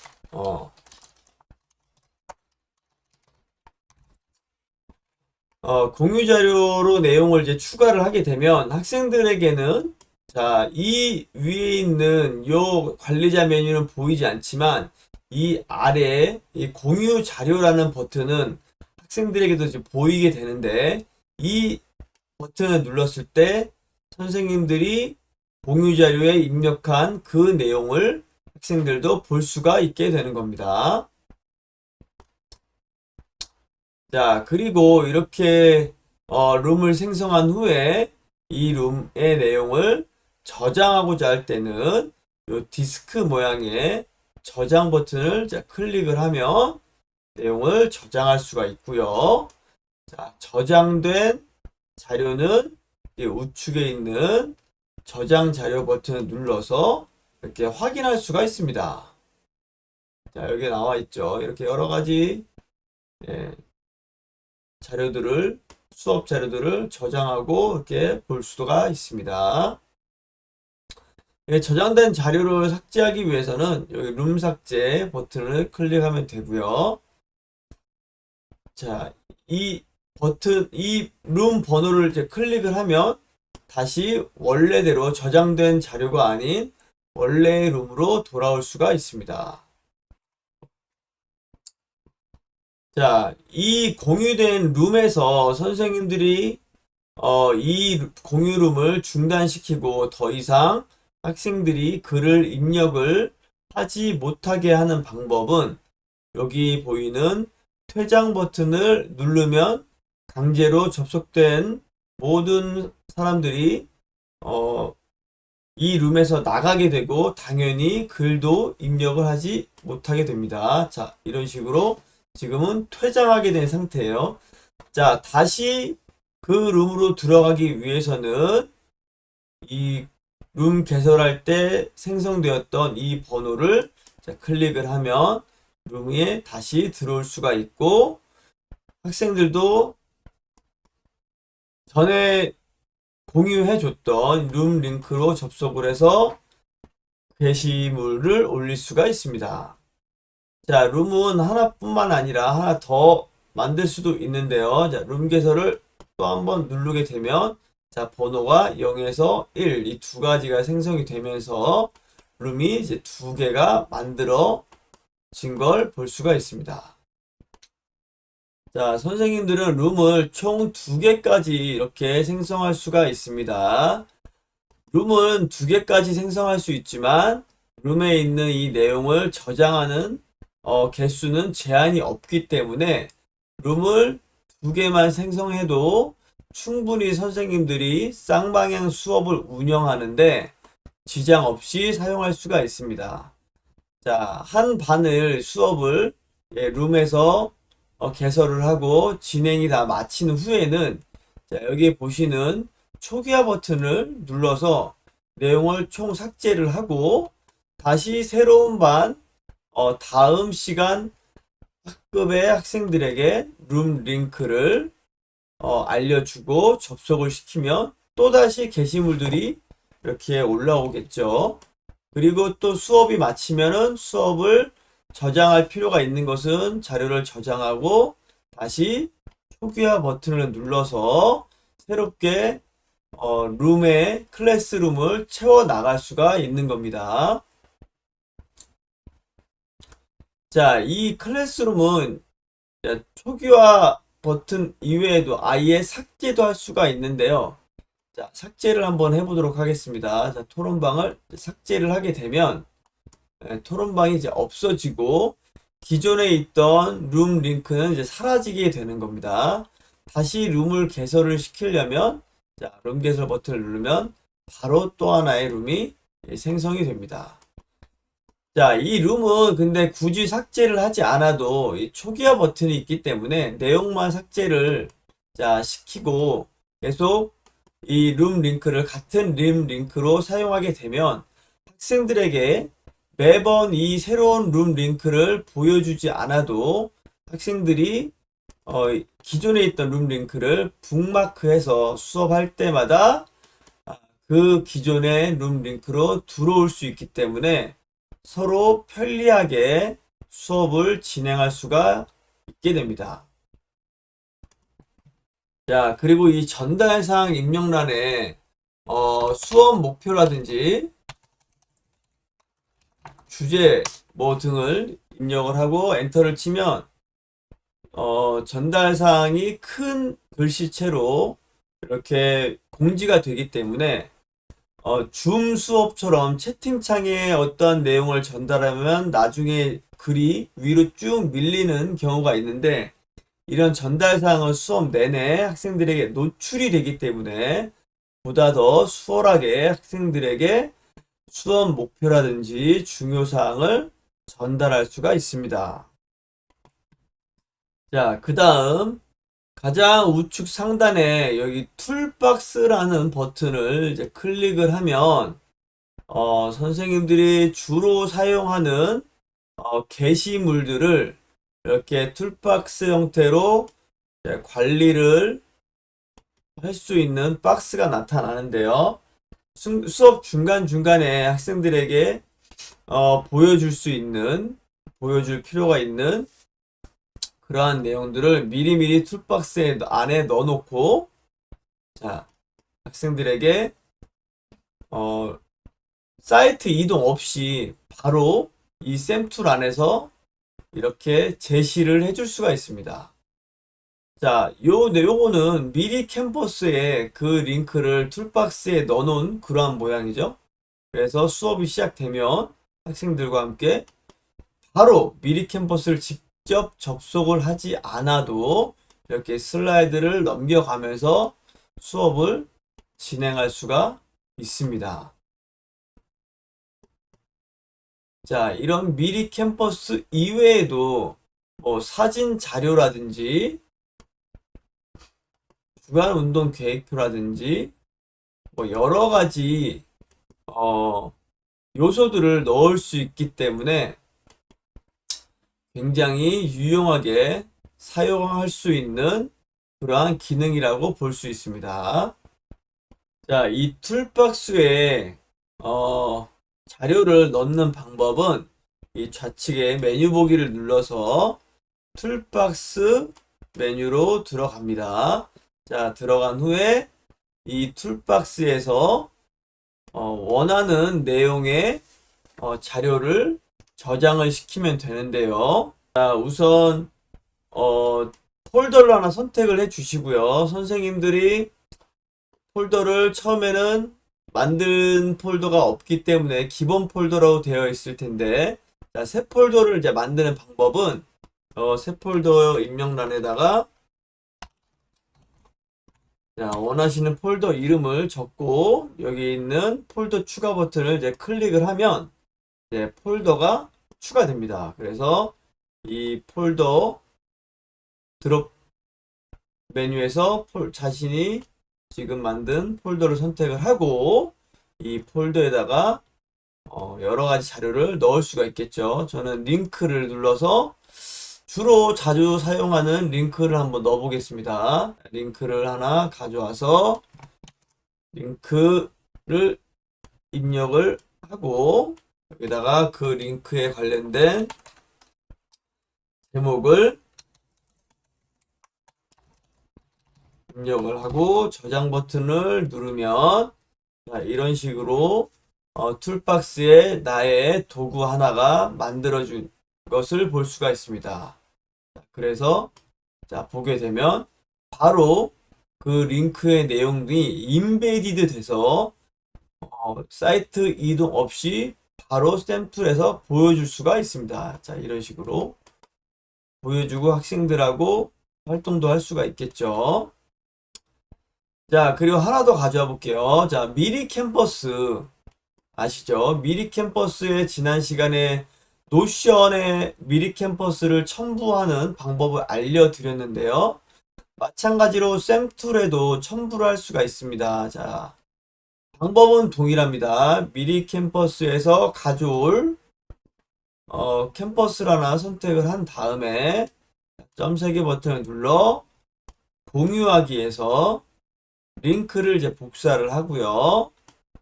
공유 자료로 내용을 이제 추가를 하게 되면 학생들에게는 자, 이 위에 있는 요 관리자 메뉴는 보이지 않지만 이 아래에 이 공유 자료라는 버튼은 학생들에게도 이제 보이게 되는데 이 버튼을 눌렀을 때 선생님들이 공유 자료에 입력한 그 내용을 학생들도 볼 수가 있게 되는 겁니다. 자, 그리고 이렇게 룸을 생성한 후에 이 룸의 내용을 저장하고자 할 때는 이 디스크 모양의 저장 버튼을 클릭을 하면 내용을 저장할 수가 있고요. 자, 저장된 자료는 이 우측에 있는 저장 자료 버튼을 눌러서 이렇게 확인할 수가 있습니다. 자, 여기 나와 있죠. 이렇게 여러 가지 자료들을 수업 자료들을 저장하고 이렇게 볼 수가 있습니다. 저장된 자료를 삭제하기 위해서는 여기 룸 삭제 버튼을 클릭하면 되고요. 자, 이 버튼, 이 룸 번호를 이제 클릭을 하면 다시 원래대로 저장된 자료가 아닌 원래의 룸으로 돌아올 수가 있습니다. 자, 이 공유된 룸에서 선생님들이 이 공유룸을 중단시키고 더 이상 학생들이 글을 입력을 하지 못하게 하는 방법은 여기 보이는 퇴장 버튼을 누르면 강제로 접속된 모든 사람들이 이 룸에서 나가게 되고 당연히 글도 입력을 하지 못하게 됩니다. 자, 이런 식으로 지금은 퇴장하게 된 상태예요. 자, 다시 그 룸으로 들어가기 위해서는 이 룸 개설할 때 생성되었던 이 번호를 클릭을 하면 룸에 다시 들어올 수가 있고 학생들도 전에 공유해 줬던 룸 링크로 접속을 해서 게시물을 올릴 수가 있습니다. 자, 룸은 하나뿐만 아니라 하나 더 만들 수도 있는데요. 자, 룸 개설을 또 한번 누르게 되면 자, 번호가 0에서 1, 이 두 가지가 생성이 되면서 룸이 이제 두 개가 만들어진 걸 볼 수가 있습니다. 자, 선생님들은 룸을 총 두 개까지 이렇게 생성할 수가 있습니다. 룸은 두 개까지 생성할 수 있지만 룸에 있는 이 내용을 저장하는 개수는 제한이 없기 때문에 룸을 두 개만 생성해도 충분히 선생님들이 쌍방향 수업을 운영하는데 지장 없이 사용할 수가 있습니다. 자, 한 반을 수업을 룸에서 개설을 하고 진행이 다 마친 후에는 자, 여기 보시는 초기화 버튼을 눌러서 내용을 총 삭제를 하고 다시 새로운 반 다음 시간 학급의 학생들에게 룸 링크를 알려주고 접속을 시키면 또다시 게시물들이 이렇게 올라오겠죠. 그리고 또 수업이 마치면은 수업을 저장할 필요가 있는 것은 자료를 저장하고 다시 초기화 버튼을 눌러서 새롭게 룸에 클래스룸을 채워 나갈 수가 있는 겁니다. 자, 이 클래스룸은 초기화 버튼 이외에도 아예 삭제도 할 수가 있는데요. 자, 삭제를 한번 해보도록 하겠습니다. 자, 토론방을 삭제를 하게 되면 토론방이 이제 없어지고 기존에 있던 룸 링크는 이제 사라지게 되는 겁니다. 다시 룸을 개설을 시키려면 자, 룸 개설 버튼을 누르면 바로 또 하나의 룸이 생성이 됩니다. 자, 이 룸은 근데 굳이 삭제를 하지 않아도 이 초기화 버튼이 있기 때문에 내용만 삭제를 자, 시키고 계속 이 룸 링크를 같은 룸 링크로 사용하게 되면 학생들에게 매번 이 새로운 룸 링크를 보여주지 않아도 학생들이 기존에 있던 룸 링크를 북마크해서 수업할 때마다 그 기존의 룸 링크로 들어올 수 있기 때문에 서로 편리하게 수업을 진행할 수가 있게 됩니다. 자, 그리고 이 전달사항 입력란에 수업 목표라든지 주제 뭐 등을 입력을 하고 엔터를 치면 전달사항이 큰 글씨체로 이렇게 공지가 되기 때문에 줌 수업처럼 채팅창에 어떤 내용을 전달하면 나중에 글이 위로 쭉 밀리는 경우가 있는데 이런 전달사항은 수업 내내 학생들에게 노출이 되기 때문에 보다 더 수월하게 학생들에게 수업 목표라든지 중요사항을 전달할 수가 있습니다. 자, 그 다음 가장 우측 상단에 여기 툴박스라는 버튼을 이제 클릭을 하면 선생님들이 주로 사용하는 게시물들을 이렇게 툴박스 형태로 관리를 할 수 있는 박스가 나타나는데요. 수업 중간중간에 학생들에게 보여줄 필요가 있는 그러한 내용들을 미리미리 툴박스 안에 넣어놓고 자, 학생들에게 사이트 이동 없이 바로 이 샘툴 안에서 이렇게 제시를 해줄 수가 있습니다. 자, 요거는 미리 캠퍼스에 그 링크를 툴박스에 넣어놓은 그러한 모양이죠. 그래서 수업이 시작되면 학생들과 함께 바로 미리 캠퍼스를 직접 접속을 하지 않아도 이렇게 슬라이드를 넘겨가면서 수업을 진행할 수가 있습니다. 자, 이런 미리 캠퍼스 이외에도 뭐 사진 자료라든지 주간 운동 계획표라든지 뭐 여러 가지 요소들을 넣을 수 있기 때문에 굉장히 유용하게 사용할 수 있는 그러한 기능이라고 볼 수 있습니다. 자, 이 툴박스에 자료를 넣는 방법은 이 좌측에 메뉴 보기를 눌러서 툴박스 메뉴로 들어갑니다. 자, 들어간 후에 이 툴박스에서 원하는 내용의 자료를 저장을 시키면 되는데요. 자, 우선 폴더를 하나 선택을 해 주시고요. 선생님들이 폴더를 처음에는 만든 폴더가 없기 때문에 기본 폴더로 되어 있을 텐데 자, 새 폴더를 이제 만드는 방법은 새 폴더 입력란에다가 자, 원하시는 폴더 이름을 적고 여기 있는 폴더 추가 버튼을 이제 클릭을 하면 이제 폴더가 추가됩니다. 그래서 이 폴더 드롭 메뉴에서 자신이 지금 만든 폴더를 선택을 하고 이 폴더에다가 여러 가지 자료를 넣을 수가 있겠죠. 저는 링크를 눌러서 주로 자주 사용하는 링크를 한번 넣어 보겠습니다. 링크를 하나 가져와서 링크를 입력을 하고 여기다가 그 링크에 관련된 제목을 입력을 하고 저장 버튼을 누르면 자, 이런 식으로 툴박스에 나의 도구 하나가 만들어준 것을 볼 수가 있습니다. 그래서 자, 보게 되면 바로 그 링크의 내용이 인베디드 돼서 사이트 이동 없이 바로 샘플에서 보여줄 수가 있습니다. 자, 이런 식으로 보여주고 학생들하고 활동도 할 수가 있겠죠. 자, 그리고 하나 더 가져와 볼게요. 자, 미리 캠퍼스 아시죠? 미리 캠퍼스의 지난 시간에 노션에 미리 캠퍼스를 첨부하는 방법을 알려드렸는데요. 마찬가지로 샘툴에도 첨부를 할 수가 있습니다. 자, 방법은 동일합니다. 미리 캠퍼스에서 가져올 캠퍼스를 하나 선택을 한 다음에 점 3개 버튼을 눌러 공유하기에서 링크를 이제 복사를 하고요.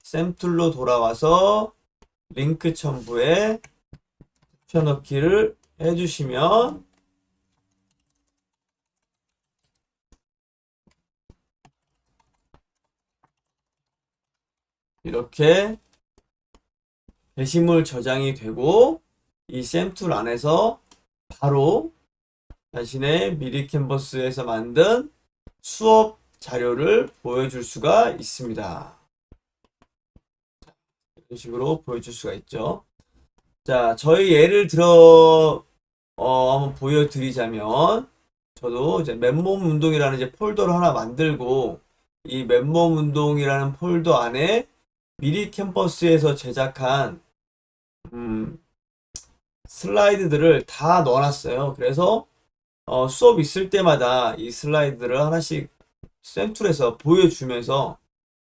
샘툴로 돌아와서 링크 첨부에 붙여넣기를 해주시면 이렇게 게시물 저장이 되고 이 샘툴 안에서 바로 자신의 미리 캔버스에서 만든 수업 자료를 보여줄 수가 있습니다. 이런 식으로 보여줄 수가 있죠. 자, 저희 예를 들어 한번 보여드리자면 저도 이제 맨몸 운동이라는 이제 폴더를 하나 만들고 이 맨몸 운동이라는 폴더 안에 미리 캠퍼스에서 제작한 슬라이드들을 다 넣어놨어요. 그래서 수업 있을 때마다 이 슬라이드를 하나씩 샘툴에서 보여주면서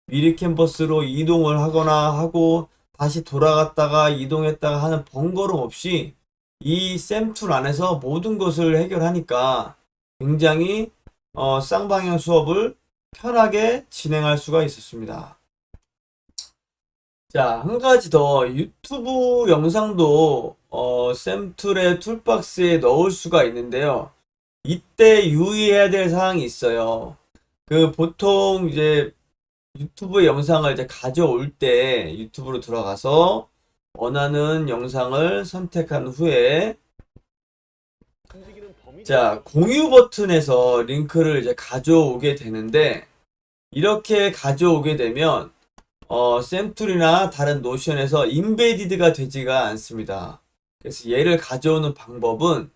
미리 캠퍼스로 이동을 하거나 하고 다시 돌아갔다가 이동했다가 하는 번거로움 없이 이 샘툴 안에서 모든 것을 해결하니까 굉장히 쌍방향 수업을 편하게 진행할 수가 있었습니다. 자, 한 가지 더 유튜브 영상도 샘툴의 툴박스에 넣을 수가 있는데요. 이때 유의해야 될 사항이 있어요. 그 보통 이제 유튜브 영상을 이제 가져올 때 유튜브로 들어가서 원하는 영상을 선택한 후에 자, 공유 버튼에서 링크를 이제 가져오게 되는데 이렇게 가져오게 되면 샘툴이나 다른 노션에서 인베디드가 되지가 않습니다. 그래서 얘를 가져오는 방법은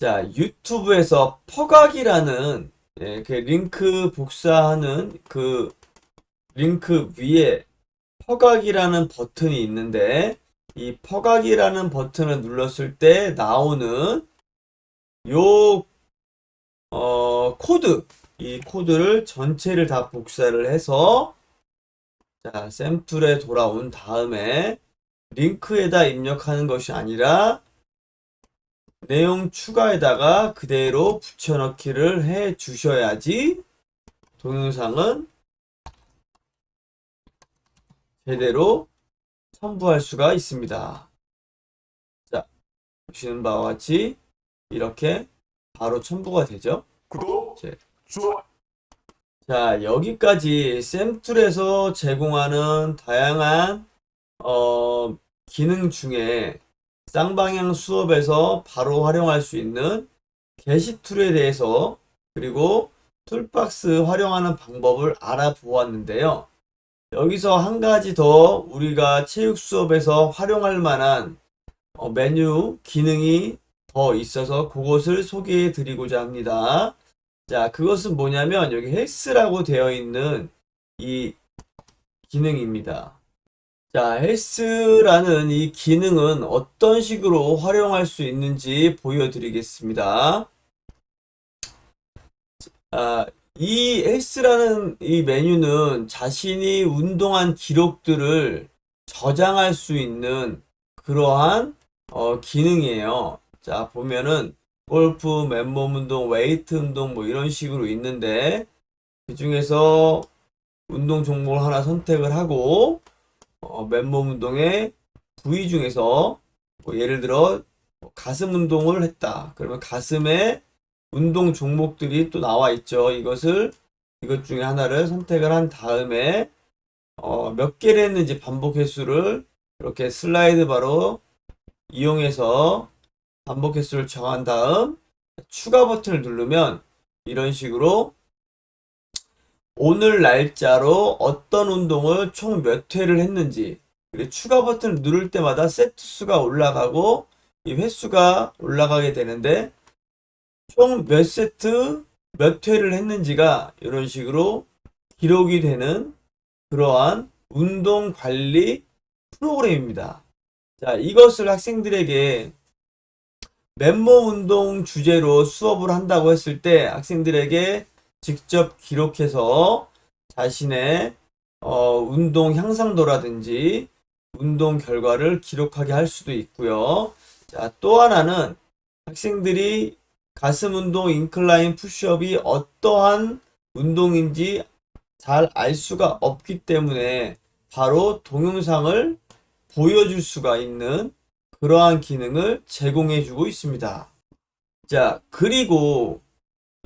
자, 유튜브에서 퍼각이라는 그 링크 복사하는 그 링크 위에 퍼각이라는 버튼이 있는데 이 퍼각이라는 버튼을 눌렀을 때 나오는 요 코드 이 코드를 전체를 다 복사를 해서 자, 샘툴에 돌아온 다음에 링크에다 입력하는 것이 아니라 내용 추가에다가 그대로 붙여넣기를 해 주셔야지 동영상은 제대로 첨부할 수가 있습니다. 자, 보시는 바와 같이 이렇게 바로 첨부가 되죠. 구독, 좋아요. 자, 여기까지 샘툴에서 제공하는 다양한 기능 중에 쌍방향 수업에서 바로 활용할 수 있는 게시툴에 대해서 그리고 툴박스 활용하는 방법을 알아보았는데요. 여기서 한 가지 더 우리가 체육 수업에서 활용할 만한 메뉴 기능이 더 있어서 그것을 소개해 드리고자 합니다. 자, 그것은 뭐냐면 여기 헬스라고 되어 있는 이 기능입니다. 자, 헬스라는 이 기능은 어떤 식으로 활용할 수 있는지 보여드리겠습니다. 이 헬스라는 이 메뉴는 자신이 운동한 기록들을 저장할 수 있는 그러한 기능이에요. 자, 보면은 골프, 맨몸 운동, 웨이트 운동 뭐 이런 식으로 있는데 그 중에서 운동 종목을 하나 선택을 하고 맨몸 운동의 부위 중에서 뭐 예를 들어 가슴 운동을 했다. 그러면 가슴에 운동 종목들이 또 나와 있죠. 이것 중에 하나를 선택을 한 다음에 몇 개를 했는지 반복 횟수를 이렇게 슬라이드 바로 이용해서 반복 횟수를 정한 다음 추가 버튼을 누르면 이런 식으로 오늘 날짜로 어떤 운동을 총 몇 회를 했는지, 그리고 추가 버튼을 누를 때마다 세트 수가 올라가고 이 횟수가 올라가게 되는데 총 몇 세트 몇 회를 했는지가 이런 식으로 기록이 되는 그러한 운동 관리 프로그램입니다. 자, 이것을 학생들에게 맨몸 운동 주제로 수업을 한다고 했을 때 학생들에게 직접 기록해서 자신의 운동 향상도라든지 운동 결과를 기록하게 할 수도 있고요. 자, 또 하나는 학생들이 가슴 운동, 인클라인 푸시업이 어떠한 운동인지 잘 알 수가 없기 때문에 바로 동영상을 보여줄 수가 있는 그러한 기능을 제공해주고 있습니다. 자, 그리고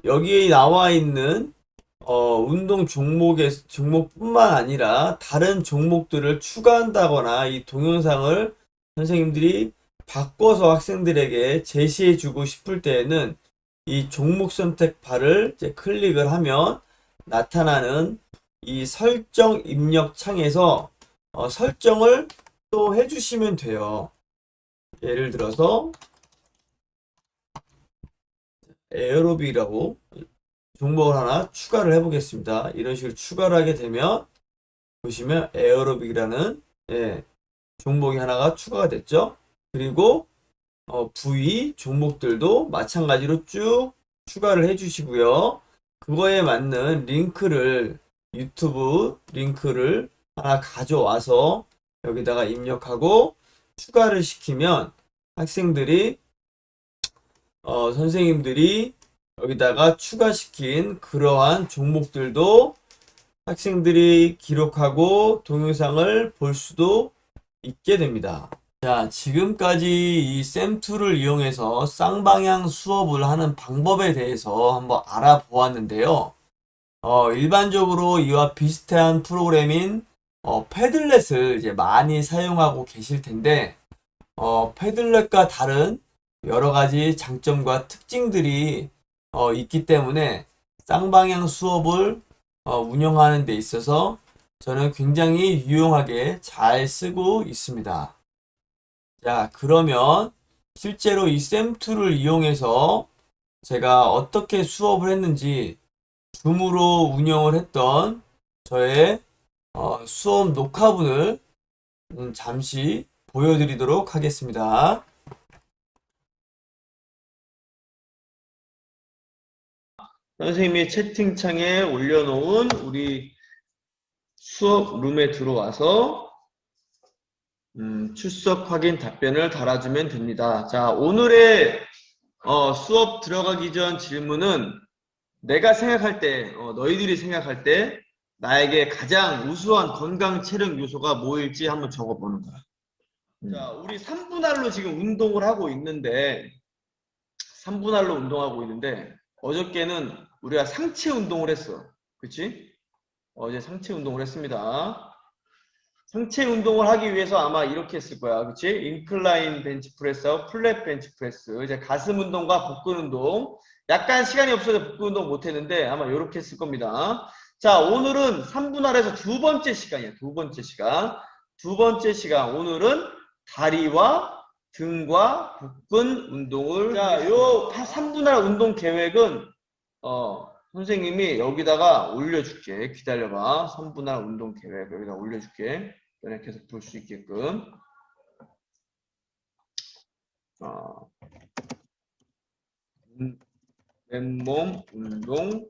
여기에 나와 있는 운동 종목뿐만 아니라 다른 종목들을 추가한다거나 이 동영상을 선생님들이 바꿔서 학생들에게 제시해주고 싶을 때에는 이 종목 선택 바를 이제 클릭을 하면 나타나는 이 설정 입력 창에서 설정을 또 해주시면 돼요. 예를 들어서 에어로빅이라고 종목을 하나 추가를 해보겠습니다. 이런 식으로 추가를 하게 되면 보시면 에어로빅이라는 종목이 하나가 추가가 됐죠. 그리고 부위 종목들도 마찬가지로 쭉 추가를 해주시고요. 그거에 맞는 유튜브 링크를 하나 가져와서 여기다가 입력하고 추가를 시키면 학생들이 선생님들이 여기다가 추가시킨 그러한 종목들도 학생들이 기록하고 동영상을 볼 수도 있게 됩니다. 자, 지금까지 이 쌤2를 이용해서 쌍방향 수업을 하는 방법에 대해서 한번 알아보았는데요. 일반적으로 이와 비슷한 프로그램인 패들렛을 이제 많이 사용하고 계실 텐데 패들렛과 다른 여러 가지 장점과 특징들이 있기 때문에 쌍방향 수업을 운영하는 데 있어서 저는 굉장히 유용하게 잘 쓰고 있습니다. 자, 그러면 실제로 이 쌤2를 이용해서 제가 어떻게 수업을 했는지 줌으로 운영을 했던 저의 수업 녹화본을 잠시 보여드리도록 하겠습니다. 선생님이 채팅창에 올려놓은 우리 수업 룸에 들어와서 출석 확인 답변을 달아주면 됩니다. 자, 오늘의 수업 들어가기 전 질문은 내가 생각할 때, 너희들이 생각할 때 나에게 가장 우수한 건강 체력 요소가 뭐일지 한번 적어보는 거야. 자, 우리 3분할로 지금 운동을 하고 있는데 3분할로 운동하고 있는데 어저께는 우리가 상체 운동을 했어. 그치? 어제 상체 운동을 했습니다. 상체 운동을 하기 위해서 아마 이렇게 했을 거야. 그치? 인클라인 벤치프레스하고 플랫 벤치프레스. 이제 가슴 운동과 복근 운동. 약간 시간이 없어서 복근 운동 못 했는데 아마 이렇게 했을 겁니다. 자, 오늘은 3분할에서 두 번째 시간이야. 두 번째 시간. 두 번째 시간. 오늘은 다리와 등과 복근 운동을. 자, 요 3분할 운동 계획은 선생님이 여기다가 올려줄게. 기다려봐. 3분할 운동 계획 여기다 올려줄게. 너네 계속 볼 수 있게끔. 맨몸 운동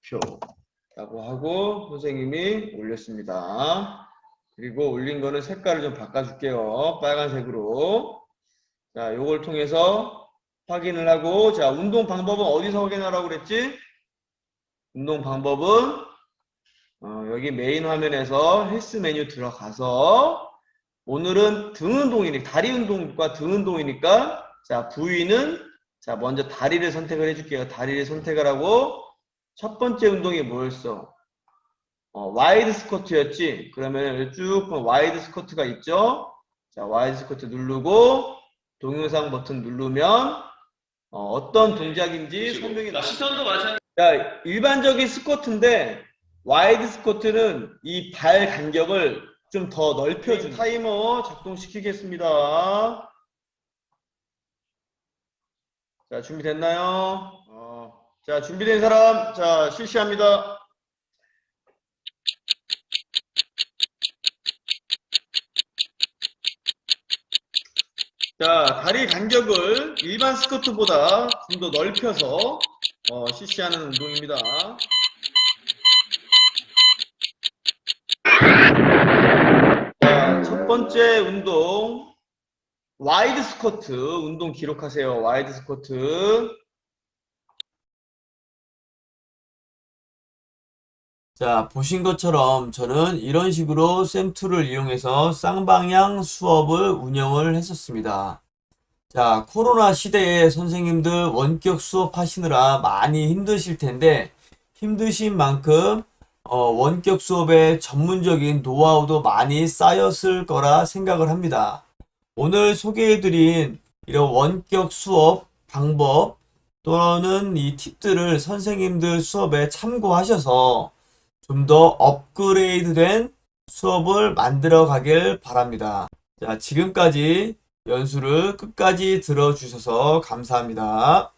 계획표라고 하고 선생님이 올렸습니다. 그리고 올린 거는 색깔을 좀 바꿔줄게요. 빨간색으로. 자, 요걸 통해서 확인을 하고, 자, 운동 방법은 어디서 확인하라고 그랬지? 운동 방법은 여기 메인 화면에서 헬스 메뉴 들어가서 오늘은 등 운동이니까 다리 운동과 등 운동이니까 자 부위는 자 먼저 다리를 선택을 해줄게요. 다리를 선택을 하고 첫 번째 운동이 뭐였어? 와이드 스쿼트였지? 그러면 쭉 와이드 스쿼트가 있죠? 자 와이드 스쿼트 누르고 동영상 버튼 누르면 어떤 동작인지 설명이 나옵니다. 시선도 마찬가지. 자, 일반적인 스쿼트인데 와이드 스쿼트는 이 발 간격을 좀 더 넓혀준 타이머 작동시키겠습니다. 자, 준비됐나요? 자, 준비된 사람, 자, 실시합니다. 자, 다리 간격을 일반 스쿼트보다 좀 더 넓혀서 실시하는 운동입니다. 자, 첫 번째 운동 와이드 스쿼트 운동 기록하세요. 와이드 스쿼트. 자, 보신 것처럼 저는 이런 식으로 쌤2를 이용해서 쌍방향 수업을 운영을 했었습니다. 자, 코로나 시대에 선생님들 원격 수업하시느라 많이 힘드실 텐데 힘드신 만큼 원격 수업의 전문적인 노하우도 많이 쌓였을 거라 생각을 합니다. 오늘 소개해드린 이런 원격 수업 방법 또는 이 팁들을 선생님들 수업에 참고하셔서 좀 더 업그레이드된 수업을 만들어 가길 바랍니다. 자, 지금까지 연수를 끝까지 들어주셔서 감사합니다.